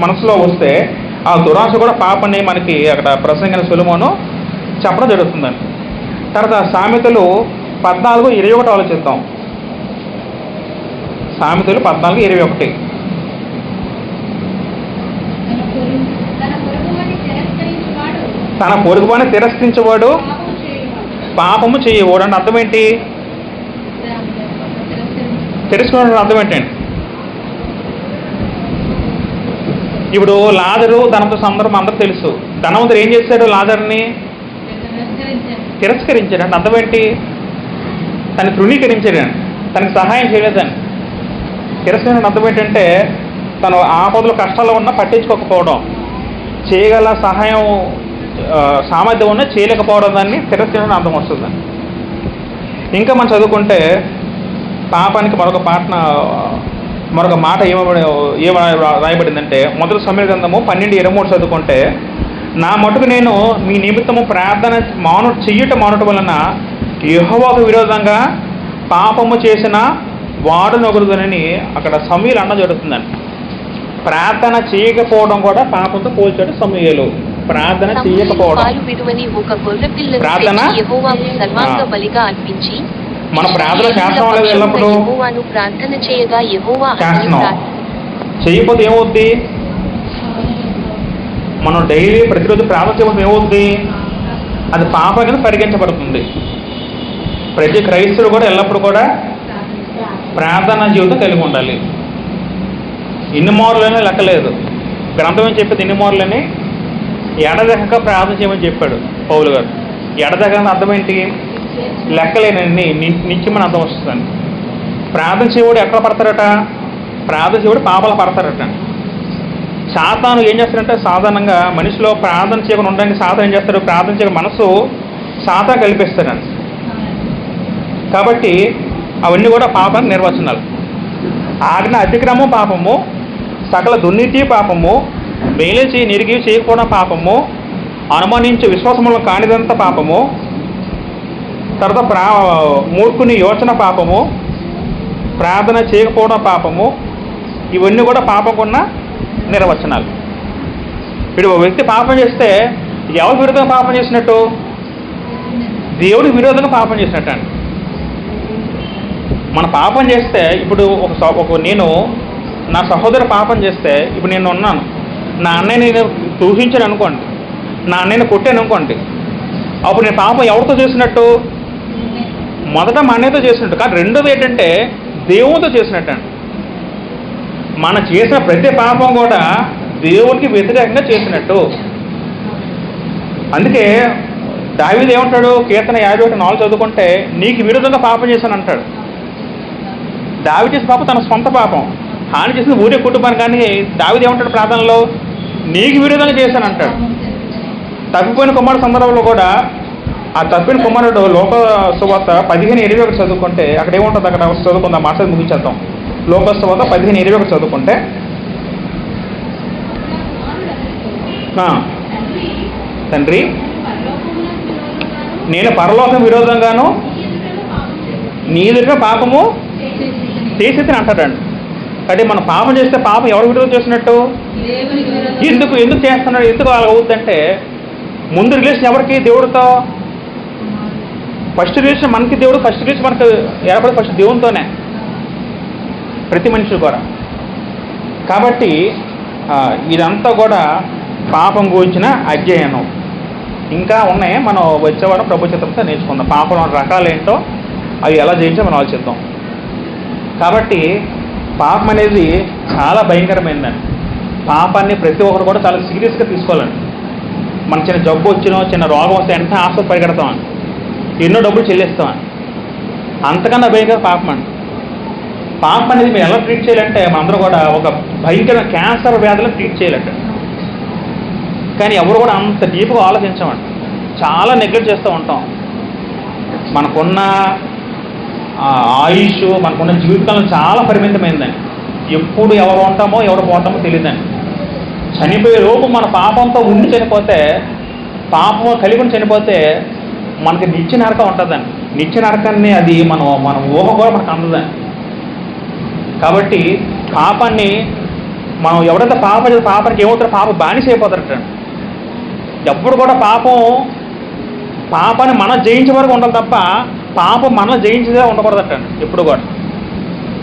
మనసులో వస్తే ఆ దురాశ కూడా పాపని మనకి అక్కడ ప్రసంగిన సొలొమోను చెప్పడం జరుగుతుందండి. తర్వాత సామెతలు 14:21 ఆలోచిద్దాం. సామెతలు 14:21. తన పొరుగువాని తిరస్కరించేవాడు పాపము చేయవాడు. అంటే అర్థం ఏంటి? తిరస్కరించడం అర్థం ఏంటండి? ఇప్పుడు లాజరు ధనంతో సందర్భం అందరూ తెలుసు. ధనవంతుడు ఏం చేశాడు? లాజర్ని తిరస్కరించాడు. అంటే అర్థం ఏంటి? తను తృణీకరించాడండి, తనకు సహాయం చేయలేదని. తిరస్కరించడం అర్థం ఏంటంటే తను ఆపదలు కష్టాల్లో ఉన్నా పట్టించుకోకపోవడం, చేయగల సహాయం సామర్థ్యం ఉన్నా చేయలేకపోవడం, దాన్ని తిరస్కరించడం అర్థం వస్తుంది. ఇంకా మనం చదువుకుంటే పాపానికి మరొక మాట ఏమ రాయబడిందంటే మొదటి సమయ గ్రంథము 12:23 చదువుకుంటే, నా మటుకు నేను మీ నిమిత్తము ప్రార్థన చెయ్యటం వలన యెహోవాకు విరోధంగా పాపము చేసిన వాడు నొగురుదనని అక్కడ సమూయేలు అన్న జరుగుతుందండి. ప్రార్థన చేయకపోవడం కూడా పాపంతో పోల్చాడు సమూయేలు. ప్రార్థన చేయకపోవడం, ప్రార్థన మన ప్రార్థన చేస్తాం లేదు, ఎల్లప్పుడూ చేస్తున్నాం. చేయకపోతే ఏమవుద్ది? మనం డైలీ ప్రతిరోజు ప్రార్థన చేయకపోతే ఏమవుద్ది? అది పాపం కింద పరిగణించబడుతుంది. ప్రతి క్రైస్తవుడు కూడా ఎల్లప్పుడూ కూడా ప్రార్థన జీవితం కలిగి ఉండాలి. ఇన్ని మార్లనే లెక్కలేదు. గ్రంథం ఏం చెప్పేది? ఇన్ని మార్లని ఎడదెగక ప్రార్థన చేయమని చెప్పాడు పౌలు గారు. ఎడదెగక అర్థం ఏంటి? లెక్కలేనని నిత్యమని అర్థం వస్తుందండి. ప్రార్థన చేయవాడు ఎక్కడ పడతారట? ప్రార్థన చేయవాడు పాపాలు పడతారట. సాతాను ఏం చేస్తాడంటే సాధారణంగా మనిషిలో ప్రార్థన చేయకుండా ఉండడానికి సాతాను ఏం చేస్తాడు? ప్రార్థన చేయడం మనసు సాతాను కల్పిస్తాడండి. కాబట్టి అవన్నీ కూడా పాపానికి నిర్వచనాలు. ఆజ్ఞ అతిక్రమం పాపము, సకల దుర్నీతి పాపము, మేలిచి నిరిగి చేయకపోవడం పాపము, అనుమానించి విశ్వాసములను కానిదంత పాపము, తర్వాత మూర్ఖుని యోచన పాపము, ప్రార్థన చేయకపోవడం పాపము. ఇవన్నీ కూడా పాపకున్న నిర్వచనాలు. ఇప్పుడు ఒక వ్యక్తి పాపం చేస్తే ఎవరి విరుద్ధంగా పాపం చేసినట్టు? దేవుడికి విరోధంగా పాపం చేసినట్టు అండి. మన పాపం చేస్తే ఇప్పుడు నేను నా సహోదరు పాపం చేస్తే, ఇప్పుడు నేను ఉన్నాను, నా అన్నయ్య నేను దూషించాను అనుకోండి, నా అన్నయ్యని కొట్టాను అనుకోండి, అప్పుడు నేను పాపం ఎవరితో చేసినట్టు? మొదట మా అన్నయ్యతో చేసినట్టు. కానీ రెండోది ఏంటంటే దేవునితో చేసినట్టు అండి. మనం చేసిన ప్రతి పాపం కూడా దేవుడికి వ్యతిరేకంగా చేసినట్టు. అందుకే దావీదు ఏమంటాడు? కీర్తన 51:4 చదువుకుంటే, నీకు విరుద్ధంగా పాపం చేశాను అంటాడు. దావీదు చేసిన పాపం తన సొంత పాపం, హాని చేసిన ఊరే కుటుంబాన్ని. కానీ దావీదు ఏమంటాడు ప్రార్థనలో? నీకు విరుద్ధంగా చేశాను అంటాడు. తప్పిపోయిన కుమారుడు సందర్భంలో కూడా ఆ తప్పిన కుమారుడు లోక సువార్త 15:21 చదువుకుంటే అక్కడ ఏముంటుంది? అక్కడ చదువుకుందాం, మాట ముగించేద్దాం. లోక సువార్త 15:21 చదువుకుంటే, తండ్రి నేను పరలోకం విరోధంగాను నీ ఎదురుగా పాపము చేసేది అంటాడండి. కాబట్టి మనం పాపం చేస్తే పాపం ఎవరు విరోధం చేసినట్టు? ఎందుకు చేస్తున్నాడు? ఎందుకు అలా అవుతుందంటే, ముందు రిలేషన్ ఎవరికి? దేవుడితో. ఫస్ట్ రిలేషన్ మనకి దేవుడు, ఫస్ట్ రిలేషన్ మనకు ఏర్పడి ఫస్ట్ దేవునితోనే, ప్రతి మనిషి కూడా. కాబట్టి ఇదంతా కూడా పాపం గురించిన అధ్యయనం. ఇంకా ఉన్నాయి, మనం వచ్చేవాడు ప్రభు చిత్రంతో నేర్చుకుందాం. పాపం రకాలు ఏంటో అవి ఎలా జయించో మనం ఆలోచిద్దాం. కాబట్టి పాపం అనేది చాలా భయంకరమైందండి. పాపాన్ని ప్రతి ఒక్కరు కూడా చాలా సీరియస్గా తీసుకోవాలండి. మనకు చిన్న జబ్బు వచ్చినో చిన్న రోగం వస్తే వెంటనే ఆసుపత్రి పరిగెడతామని, ఎన్నో డబ్బులు చెల్లిస్తామని. అంతకన్నా భయంకర పాపం అండి. పాపం అనేది మీరు ఎలా ట్రీట్ చేయాలంటే, మనందరూ కూడా ఒక భయంకర క్యాన్సర్ వ్యాధులను ట్రీట్ చేయాలంట. కానీ ఎవరు కూడా అంత డీప్గా ఆలోచించమండి. చాలా నెగ్లెక్ట్ చేస్తూ ఉంటాం. మనకున్న ఆయుష్, మనకున్న జీవితకాలం చాలా పరిమితమైందండి. ఎప్పుడు ఎవరు ఉంటామో ఎవరు పోతామో తెలియదండి. చనిపోయే లోపు మన పాపంతో ఉండి చనిపోతే, పాపం కలిగి చనిపోతే మనకి నిత్య నరకం ఉంటుందండి. నిత్య నరకాన్ని అది మన ఊహ కూడా మనకు అందదండి. కాబట్టి పాపాన్ని మనం ఎవరైతే పాపానికి ఏమవుతారో పాపం బానిస అయిపోతారట. ఎప్పుడు కూడా పాపాన్ని మనం జయించే వరకు ఉండాలి తప్ప పాపం మనం జయించేదే ఉండకూడదట. ఎప్పుడు కూడా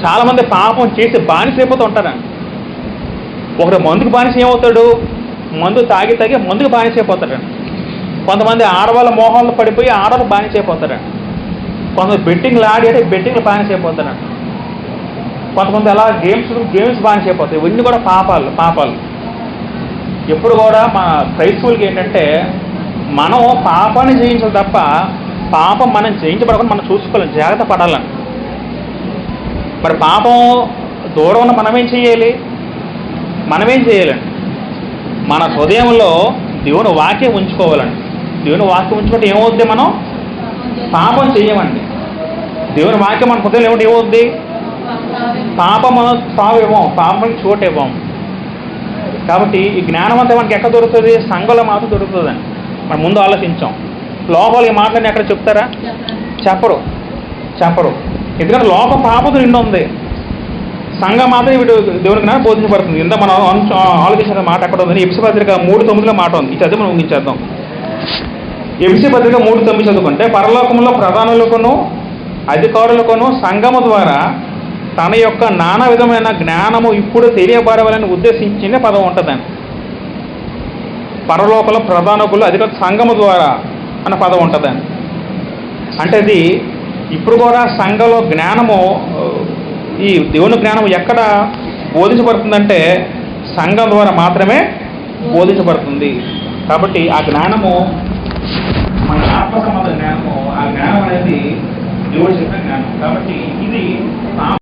చాలామంది పాపం చేసి బానిస అయిపోతూ ఉంటారండి. ఒకరు మందుకు బానిస ఏమవుతాడు? మందు తాగి మందుకు బానిస అయిపోతాడండి. కొంతమంది ఆడవాళ్ళ మోహాల్లో పడిపోయి ఆడవాళ్ళు బానిస అయిపోతారండి. కొంతమంది బెట్టింగ్లు ఆడి బెట్టింగ్లు బానిస అయిపోతారండి. కొంతమంది అలా గేమ్స్ బానిస అయిపోతాయి. ఇవన్నీ కూడా పాపాలు. ఎప్పుడు కూడా మన క్రైస్తవులకి ఏంటంటే, మనం పాపాన్ని జయించాలి తప్ప పాపం మనం జయించబడకుండా మనం చూసుకోవాలి, జాగ్రత్త పడాలని. మరి పాపం దూరం ఉన్న మనమేం చేయాలండి? మన హృదయంలో దేవుని వాక్యం ఉంచుకోవాలండి. దేవుని వాక్యం ఉంచుకుంటే ఏమవుద్ది? మనం పాపం చేయమండి. దేవుని వాక్యం మన హృదయంలో ఏమవుద్ది? పాపం మనం తావేమో, పాపం చోటు ఇవ్వము. కాబట్టి ఈ జ్ఞానం అంతా మనకి ఎక్కడ దొరుకుతుంది? సంఘంలో మాత్రం దొరుకుతుందండి. మనం ముందు ఆలోచించాం. లోపల ఈ మాటలని ఎక్కడ చెప్తారా? చెప్పరు. ఎందుకంటే లోపం పాపం నిండు ఉంది. సంఘం మాత్రం ఇప్పుడు దేవునికి జ్ఞానం బోధించబడుతుంది. ఇంత మనం ఆలోచించిన మాట ఎక్కడ ఉందని ఎఫెసీ పత్రిక 3:9 మాట ఉంది. ఈ చదివి మనం ముగించేద్దాం. ఎఫెసీ పత్రిక 3:9 చదువుకుంటే, పరలోకంలో ప్రధానులకును అధికారులకును సంఘము ద్వారా తన యొక్క నానా విధమైన జ్ఞానము ఇప్పుడు తెలియబడవాలని ఉద్దేశించిన పదం ఉంటుందండి. పరలోకల ప్రధానకులు అధికారుల సంఘము ద్వారా అన్న పదం ఉంటుందండి. అంటే ఇది ఇప్పుడు కూడా సంఘంలో జ్ఞానము, ఈ దేవుని జ్ఞానం ఎక్కడ బోధించబడుతుందంటే సంఘం ద్వారా మాత్రమే బోధించబడుతుంది. కాబట్టి ఆ జ్ఞానము మన ఆత్మ సంబంధ జ్ఞానము, ఆ జ్ఞానం అనేది దేవుడు చెప్పిన జ్ఞానం. కాబట్టి ఇది